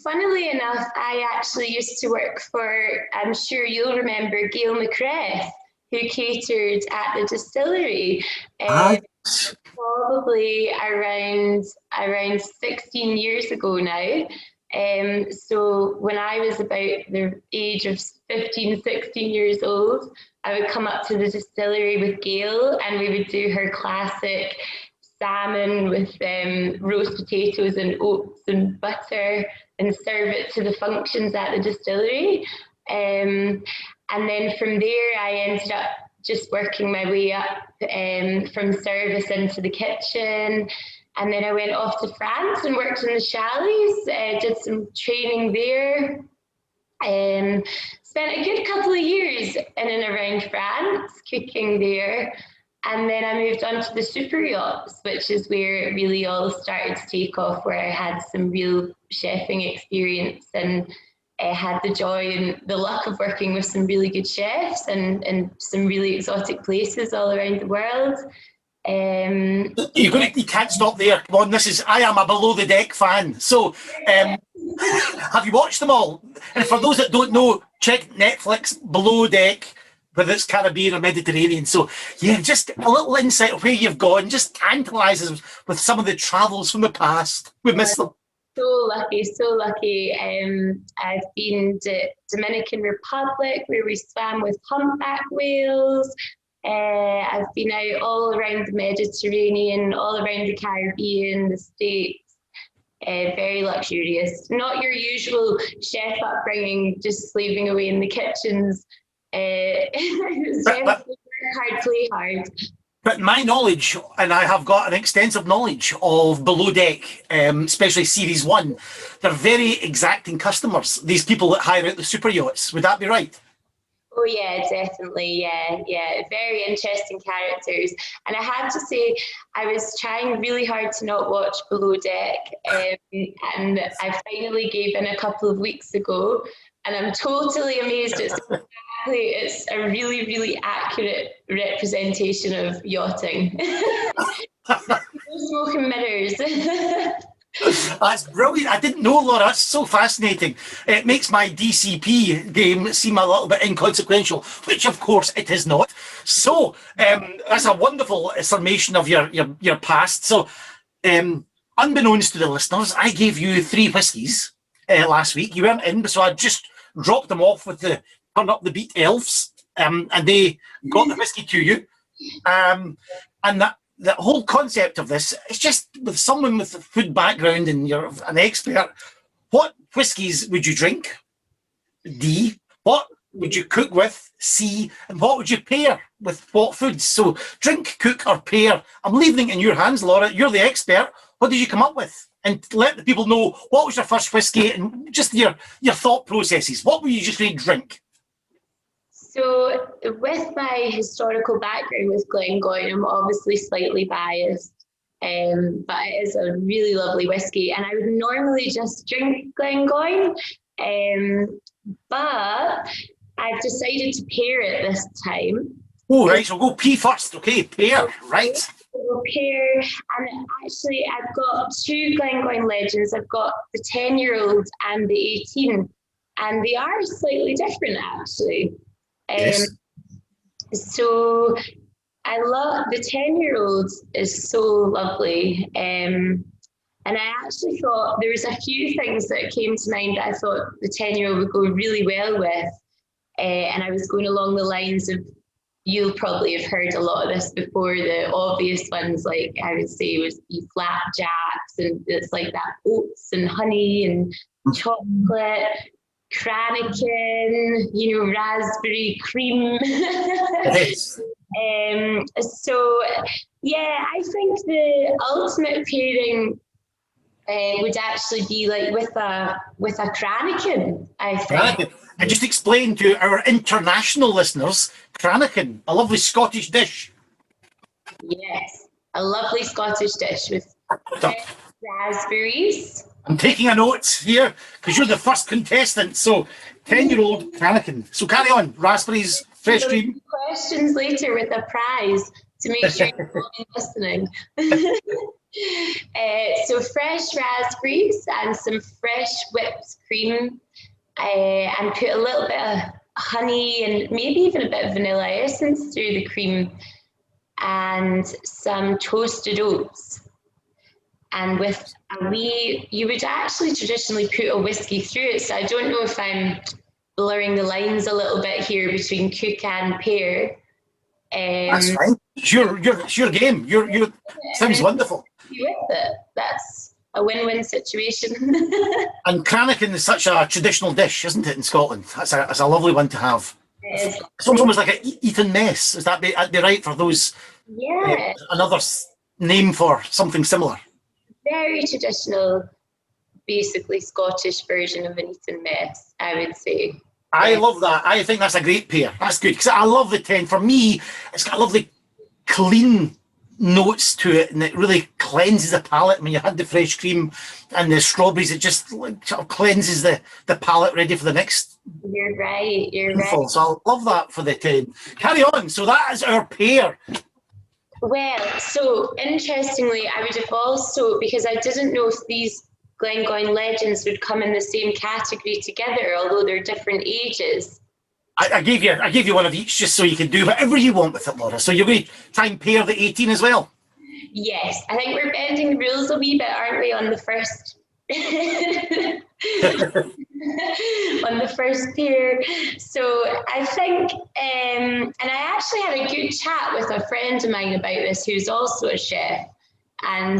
Funnily enough, I actually used to work for, I'm sure you'll remember, Gail McCreth, who catered at the distillery. Probably around 16 years ago now. So when I was about the age of 15, 16 years old, I would come up to the distillery with Gail and we would do her classic salmon with roast potatoes and oats and butter and serve it to the functions at the distillery. And then from there, I ended up just working my way up from service into the kitchen. And then I went off to France and worked in the chalets, did some training there. Spent a good couple of years in and around France, cooking there. And then I moved on to the super yachts, which is where it really all started to take off, where I had some real chefing experience and had the joy and the luck of working with some really good chefs and some really exotic places all around the world. You can't stop there. Come on, I am a Below the Deck fan. So, have you watched them all? And for those that don't know, check Netflix Below Deck, whether it's Caribbean or Mediterranean. So, yeah, just a little insight of where you've gone. Just tantalises us with some of the travels from the past. We miss them. So lucky. I've been to Dominican Republic, where we swam with humpback whales. I've been out all around the Mediterranean, all around the Caribbean, the States. Very luxurious. Not your usual chef upbringing, just slaving away in the kitchens. It's definitely work hard, play hard. But my knowledge, and I have got an extensive knowledge of Below Deck, especially Series 1, they're very exacting customers, these people that hire out the super yachts. Would that be right? Oh yeah, definitely, yeah. Very interesting characters. And I have to say, I was trying really hard to not watch Below Deck, and I finally gave in a couple of weeks ago, and I'm totally amazed it's a really, really accurate representation of yachting. No smoke and mirrors. That's brilliant. I didn't know, Laura. That's so fascinating. It makes my DCP game seem a little bit inconsequential, which of course it is not. So that's a wonderful summation of your past. So unbeknownst to the listeners, I gave you 3 whiskies last week. You weren't in, so I just dropped them off with the Turn Up The Beet elves, and they got the whiskey to you. And the whole concept of this is just with someone with a food background and you're an expert. What whiskies would you drink? D. What would you cook with? C. And what would you pair with what foods? So drink, cook, or pair. I'm leaving it in your hands, Laura. You're the expert. What did you come up with? And let the people know, what was your first whiskey and just your thought processes. What were you just going to drink? So with my historical background with Glengoyne, I'm obviously slightly biased. but it is a really lovely whiskey. And I would normally just drink Glengoyne, but I've decided to pair it this time. Oh, right, so we'll go P first, okay, pair, right. We'll pair, and actually I've got two Glengoyne Legends. I've got the 10-year-old and the 18, and they are slightly different actually. Yes. So I love the 10-year-old is so lovely. And I actually thought there was a few things that came to mind that I thought the 10-year-old would go really well with. And I was going along the lines of, you'll probably have heard a lot of this before, the obvious ones, like I would say was the flapjacks, and it's like that oats and honey and chocolate, Cranachan, raspberry cream. Yes. So yeah, I think the ultimate pairing would actually be like with a Cranachan, I think. Cranachan. And just explain to our international listeners, Cranachan, a lovely Scottish dish. Yes, a lovely Scottish dish with raspberries. I'm taking a note here because you're the first contestant. So 10-year-old Cranachan. So carry on. Raspberries, fresh cream. Questions later with a prize to make sure you're listening. So fresh raspberries and some fresh whipped cream, and put a little bit of honey and maybe even a bit of vanilla essence through the cream, and some toasted oats. And with you would actually traditionally put a whiskey through it. So I don't know if I'm blurring the lines a little bit here between cook and pair. That's fine. It's your game. You sounds wonderful. With it, that's a win-win situation. And Cranachan is such a traditional dish, isn't it, in Scotland? That's a lovely one to have. It's almost like an Eton mess. Is that be right for those? Yeah. Another name for something similar. Very traditional, basically Scottish version of an Eton mess, I would say. I love that. I think that's a great pair. That's good because I love the 10. For me, it's got lovely clean notes to it, and it really cleanses the palate. When you had the fresh cream and the strawberries, it just sort of cleanses the palate, ready for the next. You're right. Right. So I love that for the 10. Carry on. So that is our pair. Well, so interestingly, I would have also, because I didn't know if these Glengoyne Legends would come in the same category together, although they're different ages. I gave you one of each just so you can do whatever you want with it, Laura. So you're going to try and pair the 18 as well? Yes, I think we're bending the rules a wee bit, aren't we, on the first on the first pair. So I think, and I actually had a good chat with a friend of mine about this who's also a chef, and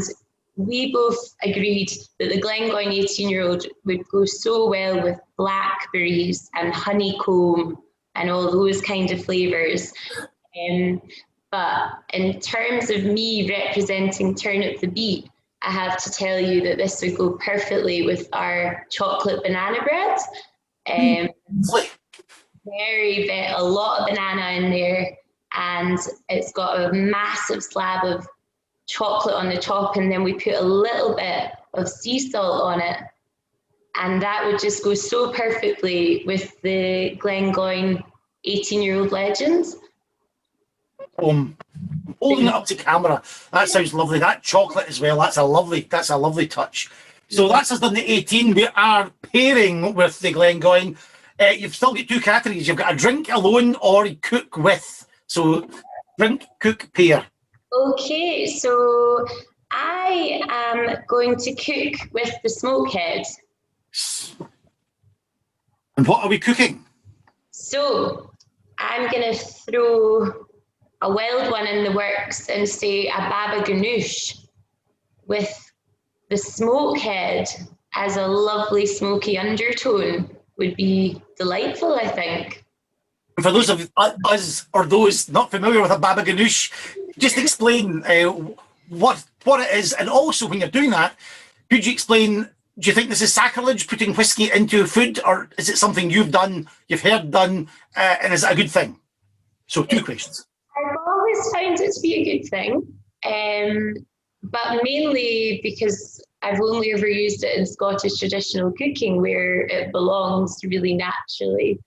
we both agreed that the Glengoyne 18-year-old would go so well with blackberries and honeycomb and all those kind of flavours. But in terms of me representing Turnip The Beet, I have to tell you that this would go perfectly with our chocolate banana bread. A lot of banana in there, and it's got a massive slab of chocolate on the top, and then we put a little bit of sea salt on it, and that would just go so perfectly with the Glengoyne 18-year-old Legends. Holding it up to camera, that sounds lovely. That chocolate as well, that's a lovely touch. So that's us done the 18. We are pairing with the Glengoyne. You've still got two categories. You've got a drink alone or cook with. So drink, cook, pair. Okay, so I am going to cook with the Smokehead. And what are we cooking? So I'm going to throw a wild one in the works and say a baba ganoush with the Smokehead as a lovely smoky undertone would be delightful, I think. For those of us or those not familiar with a baba ganoush, just explain what it is, and also when you're doing that, could you explain, do you think this is sacrilege, putting whiskey into food, or is it something you've heard done, and is it a good thing? So two questions. I've always found it to be a good thing. but mainly because I've only ever used it in Scottish traditional cooking where it belongs really naturally.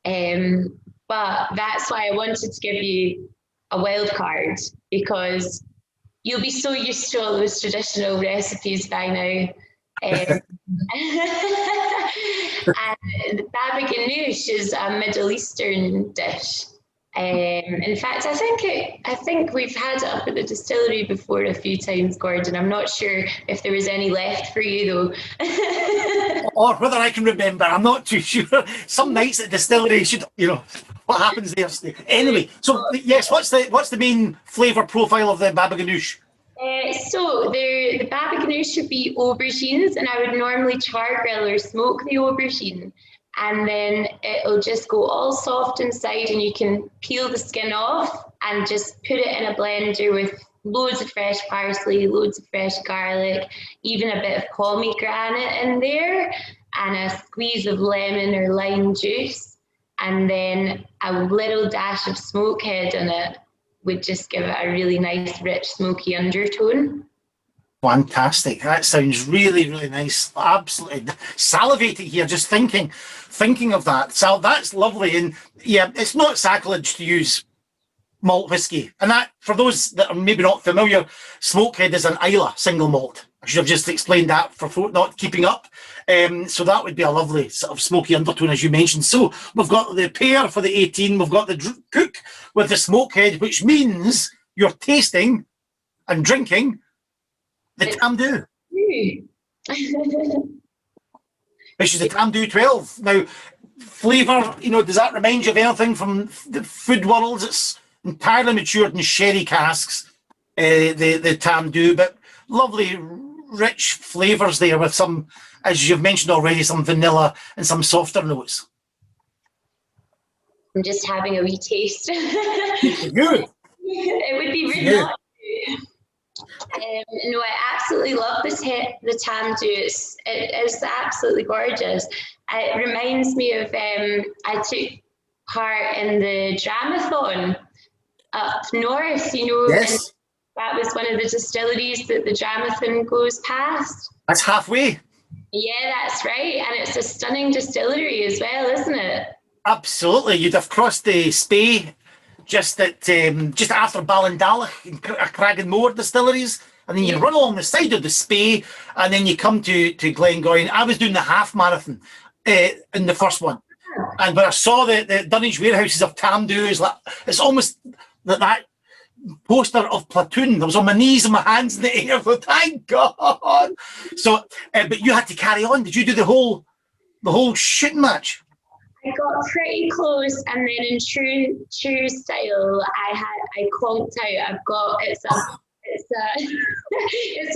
But that's why I wanted to give you a wild card, because you'll be so used to all those traditional recipes by now. And baba ganoush is a Middle Eastern dish. In fact, I think we've had it up at the distillery before a few times, Gordon. I'm not sure if there was any left for you though. Or whether I can remember, I'm not too sure. Some nights at distillery should, what happens there. Anyway, so yes, what's the main flavour profile of the baba ganoush? So the baba ganoush would be aubergines, and I would normally char grill or smoke the aubergine, and then it'll just go all soft inside, and you can peel the skin off and just put it in a blender with loads of fresh parsley, loads of fresh garlic, even a bit of pomegranate in there, and a squeeze of lemon or lime juice, and then a little dash of Smokehead in it would just give it a really nice, rich, smoky undertone. Fantastic. That sounds really, really nice. Absolutely salivating here, just thinking of that. So that's lovely. And yeah, it's not sacrilege to use malt whiskey. And that, for those that are maybe not familiar, Smokehead is an Islay single malt. I should have just explained that for folk not keeping up. So that would be a lovely sort of smoky undertone, as you mentioned. So we've got the pear for the 18, we've got the cook with the Smokehead, which means you're tasting and drinking the Tamdhu, which is the Tamdhu 12. Now, flavour, does that remind you of anything from the food worlds? It's entirely matured in sherry casks, the Tamdhu, but lovely, rich flavours there with some, as you've mentioned already, some vanilla and some softer notes. I'm just having a wee taste. Good. It would be really nice. No, I absolutely love the Tamdhu. It's absolutely gorgeous. It reminds me of, I took part in the Dramathon up north, Yes. That was one of the distilleries that the Dramathon goes past. That's halfway. Yeah, that's right. And it's a stunning distillery as well, isn't it? Absolutely. You'd have crossed the Spey just after Ballindalach and Cragganmore distilleries, and then you run along the side of the Spey, and then you come to Glengoyne. I was doing the half marathon in the first one, and when I saw the dunnage warehouses of Tamdhu, it's almost that poster of Platoon. I was on my knees and my hands in the air. Thank God. So, but you had to carry on. Did you do the whole shooting match? I got pretty close, and then in true style, I conked out. It's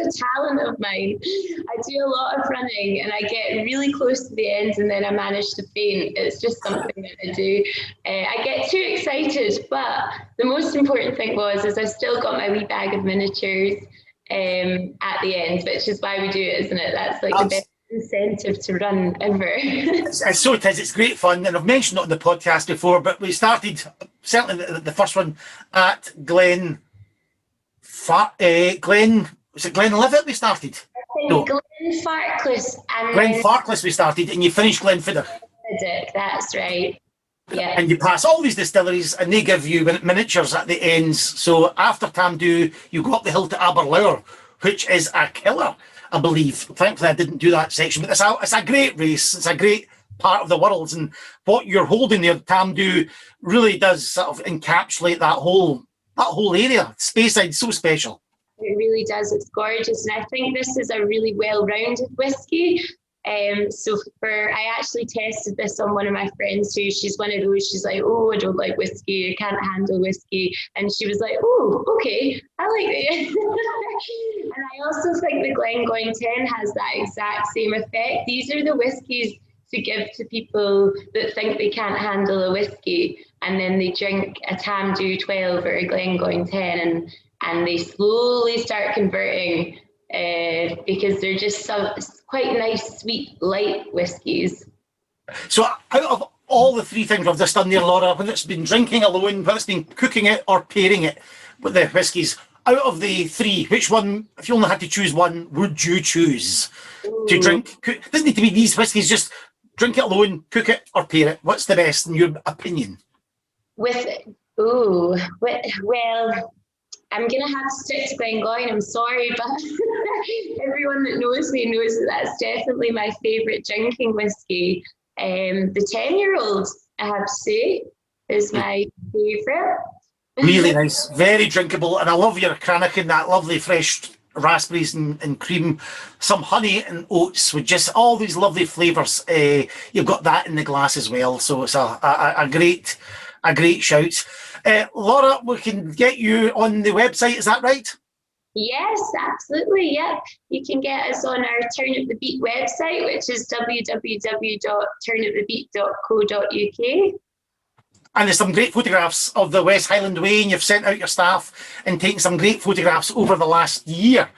a talent of mine. I do a lot of running, and I get really close to the end, and then I manage to faint. It's just something that I do. I get too excited, but the most important thing is I still got my wee bag of miniatures at the end, which is why we do it, isn't it? That's like the best incentive to run ever. So it is. It's great fun, and I've mentioned it on the podcast before, but we started certainly the first one at Glenlivet. We started. No. Glenfarclas and Glenfarclas we started, and you finished Glenfiddich. That's right. Yeah. And you pass all these distilleries, and they give you miniatures at the ends. So after Tamdhu, you go up the hill to Aberlour, which is a killer, I believe. Thankfully, I didn't do that section, but it's a great race. It's a great part of the world, and what you're holding there, Tamdhu, really does sort of encapsulate that whole area. Speyside, so special. It really does. It's gorgeous, and I think this is a really well-rounded whiskey. I actually tested this on one of my friends who she's one of those, she's like, oh, I don't like whiskey, I can't handle whiskey. And she was like, oh, okay, I like it. And I also think the Glengoyne 10 has that exact same effect. These are the whiskies to give to people that think they can't handle a whiskey, and then they drink a Tamdhu 12 or a Glengoyne 10 and they slowly start converting because they're just quite nice, sweet, light whiskies. So out of all the three things we've just done there, Laura, whether it's been drinking alone, whether it's been cooking it or pairing it with the whiskies, out of the three, which one, if you only had to choose one, would you choose to drink? It doesn't need to be these whiskies, just drink it alone, cook it, or pair it. What's the best in your opinion? Well, I'm going to have to stick to Glengoyne, I'm sorry, but everyone that knows me knows that that's definitely my favourite drinking whiskey. The 10-year-old, I have to say, is my favourite. Really nice, very drinkable, and I love your Cranachan, that lovely fresh raspberries and cream, some honey and oats with just all these lovely flavours. You've got that in the glass as well, so it's a great shout. Laura, we can get you on the website, is that right? Yes, absolutely. Yeah, you can get us on our Turnip The Beet website, which is www.turnipthebeet.co.uk. And there's some great photographs of the West Highland Way, and you've sent out your staff and taken some great photographs over the last year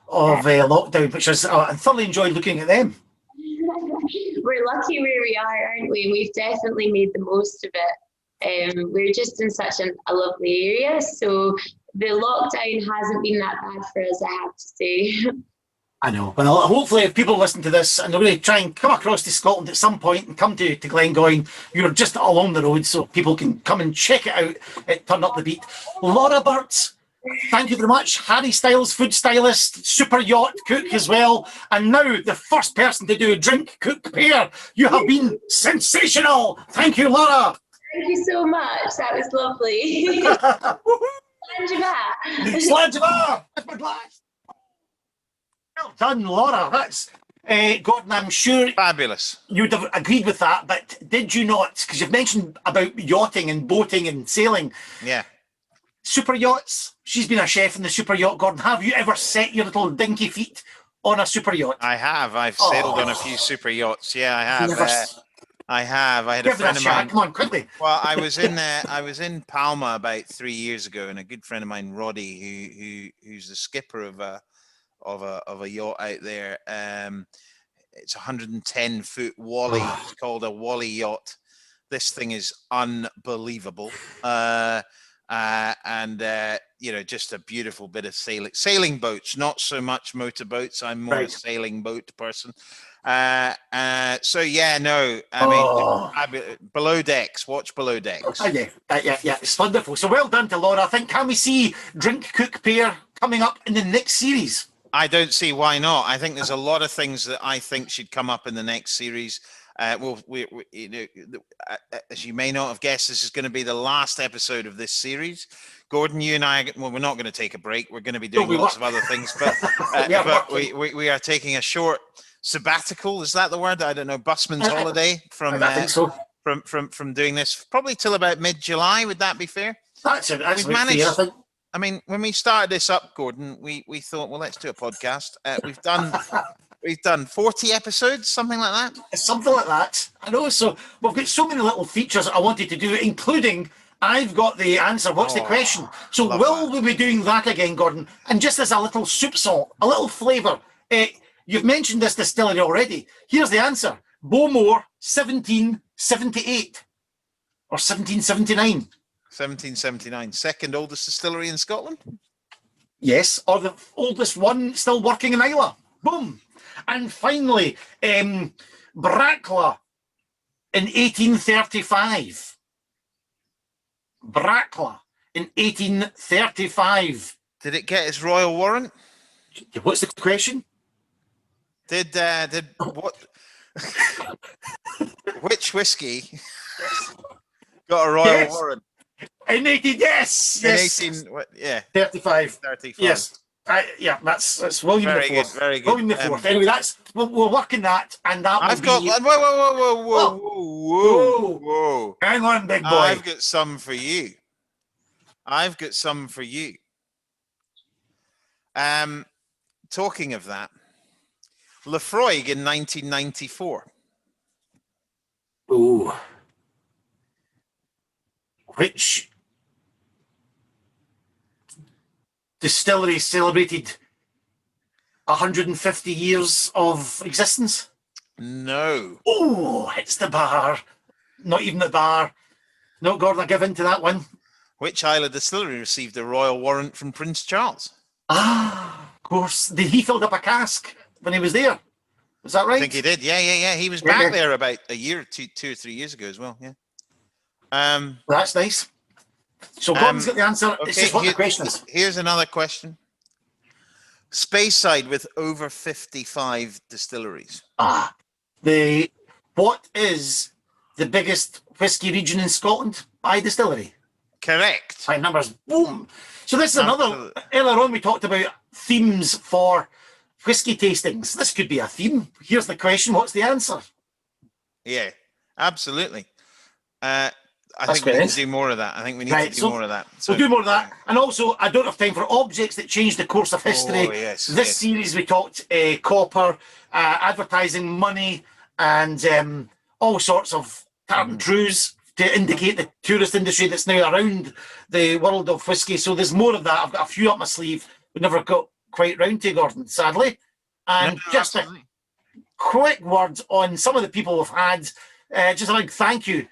of lockdown, which is I thoroughly enjoyed looking at them. We're lucky where we are, aren't we? We've definitely made the most of it. We're just in such a lovely area, so the lockdown hasn't been that bad for us, I have to say. I know. Well, hopefully if people listen to this and they're going to try and come across to Scotland at some point and come to Glengoyne, you're just along the road so people can come and check it out at Turnip The Beet. Laura Burt, thank you very much. Harry Styles, food stylist, super yacht cook as well. And now the first person to do a drink, cook, pair. You have been sensational. Thank you, Laura. Thank you so much. That was lovely. Slàinte. That's my glass. Well done, Laura. That's Gordon, I'm sure Fabulous. you'd have agreed with that, but did you not? Because you've mentioned about yachting and boating and sailing. Yeah. Super yachts. She's been a chef in the super yacht, Gordon. Have you ever set your little dinky feet on a super yacht? I have. I've sailed on a few super yachts. Yeah, I have. I have. I had a friend of mine. Come on, quickly. Well, I was in Palma about 3 years ago, and a good friend of mine, Roddy, who's the skipper of a yacht out there. It's 110-foot Wally. It's called a Wally yacht. This thing is unbelievable. Just a beautiful bit of sailing boats, not so much motorboats. I'm more a sailing boat person. Below decks, watch Below Decks. Yeah, it's wonderful. So well done to Laura. I think, can we see Drink, Cook, Pair coming up in the next series? I don't see why not. I think there's a lot of things that I think should come up in the next series. As you may not have guessed, this is going to be the last episode of this series. Gordon, you and I, we're not going to take a break. We're going to be doing lots of other things, but we are taking a short sabbatical. Is that the word? I don't know. Busman's holiday from doing this, probably till about mid-July. Would that be fair? That's managed. Fair, I think. I mean, when we started this up, Gordon, we thought, well, let's do a podcast. We've done 40 episodes, something like that. Something like that. I know. So we've got so many little features I wanted to do, including I've got the answer. What's the question? So will we be doing that again, Gordon? And just as a little soup salt, a little flavour. You've mentioned this distillery already. Here's the answer. Bowmore, 1778 or 1779. 1779, second oldest distillery in Scotland. Yes, or the oldest one still working in Islay. Boom. And finally, Brackla in 1835. Brackla in 1835. Did it get its royal warrant? What's the question? Did what? Which whiskey got a royal warrant? In 18, yes. 35. Yes. That's William very IV. Good, very good. William IV. Anyway, that's we're working that, and that I've will got. be. Whoa! Hang on, big boy. I've got some for you. Talking of that, Lefroy in 1994. Ooh. Which distillery celebrated 150 years of existence? No. Oh, it's the bar. Not even the bar. No, Gordon, I give in to that one. Which Islay distillery received a royal warrant from Prince Charles? Ah, of course. Did he filled up a cask when he was there? Is that right? I think he did. Yeah. He was Yeah, back yeah. there about a year, two or 3 years ago as well. Yeah. That's nice. So Gordon's got the answer. It's just what the question is. Here's another question. Speyside with over 55 distilleries. What is the biggest whiskey region in Scotland by distillery? Correct. By numbers, boom. So this is another. Earlier on, we talked about themes for whiskey tastings. This could be a theme. Here's the question: what's the answer? Yeah, absolutely. I think we need to do more of that. I think we need to do more of that. So, we'll do more of that. And also, I don't have time for objects that changed the course of history. Oh, yes, this series, we talked copper, advertising, money, and all sorts of tartan trues to indicate the tourist industry that's now around the world of whiskey. So there's more of that. I've got a few up my sleeve. We never got quite round to, Gordon, sadly. And just absolutely. A quick word on some of the people we've had. Just a big thank you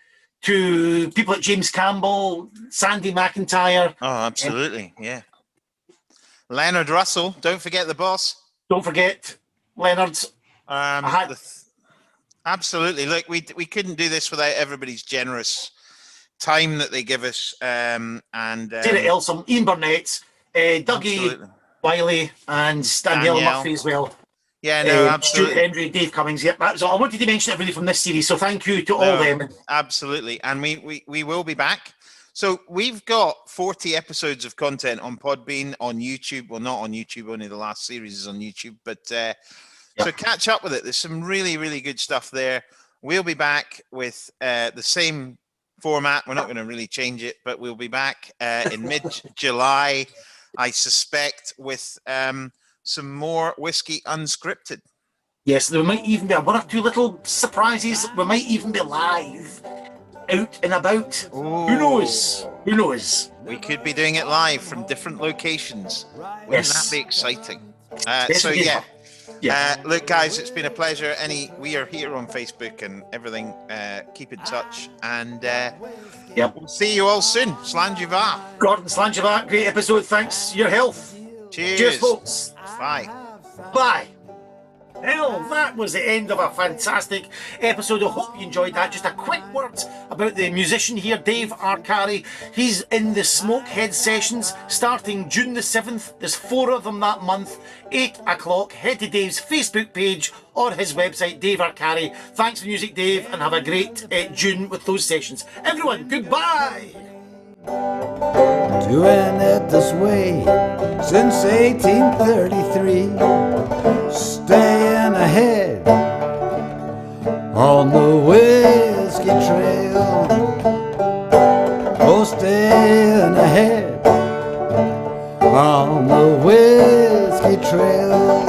to people like James Campbell, Sandy McIntyre. Oh, absolutely, yeah. Leonard Russell, don't forget the boss. Don't forget Leonard. Absolutely. Look, we couldn't do this without everybody's generous time that they give us. Sarah Elsom, Ian Burnett, Dougie Wiley, and Danielle Murphy as well. Yeah, no, absolutely. Stuart Hendry, Dave Cummings. Yep, that's all. I wanted to mention everybody from this series, so thank you to all them. Absolutely, and we will be back. So we've got 40 episodes of content on Podbean, on YouTube. Well, not on YouTube, only the last series is on YouTube. But so catch up with it. There's some really, really good stuff there. We'll be back with the same format. We're not going to really change it, but we'll be back in mid-July, I suspect, with some more Whiskey Unscripted. Yes, there might even be one or two little surprises. We might even be live, out and about. Ooh. Who knows? Who knows? We could be doing it live from different locations. Wouldn't that be exciting? Look, guys, it's been a pleasure. We are here on Facebook and everything. Keep in touch, and we'll see you all soon. Slàinte mhath. Gordon, Slàinte mhath. Great episode. Thanks. Your health. Cheers, folks. Bye. Bye. Well, that was the end of a fantastic episode. I hope you enjoyed that. Just a quick word about the musician here, Dave Arcari. He's in the Smokehead sessions starting June the 7th. There's 4 of them that month, 8 o'clock. Head to Dave's Facebook page or his website, Dave Arcari. Thanks for music, Dave, and have a great June with those sessions. Everyone, goodbye. Doing it this way since 1833, staying ahead on the whiskey trail. Oh, staying ahead on the whiskey trail.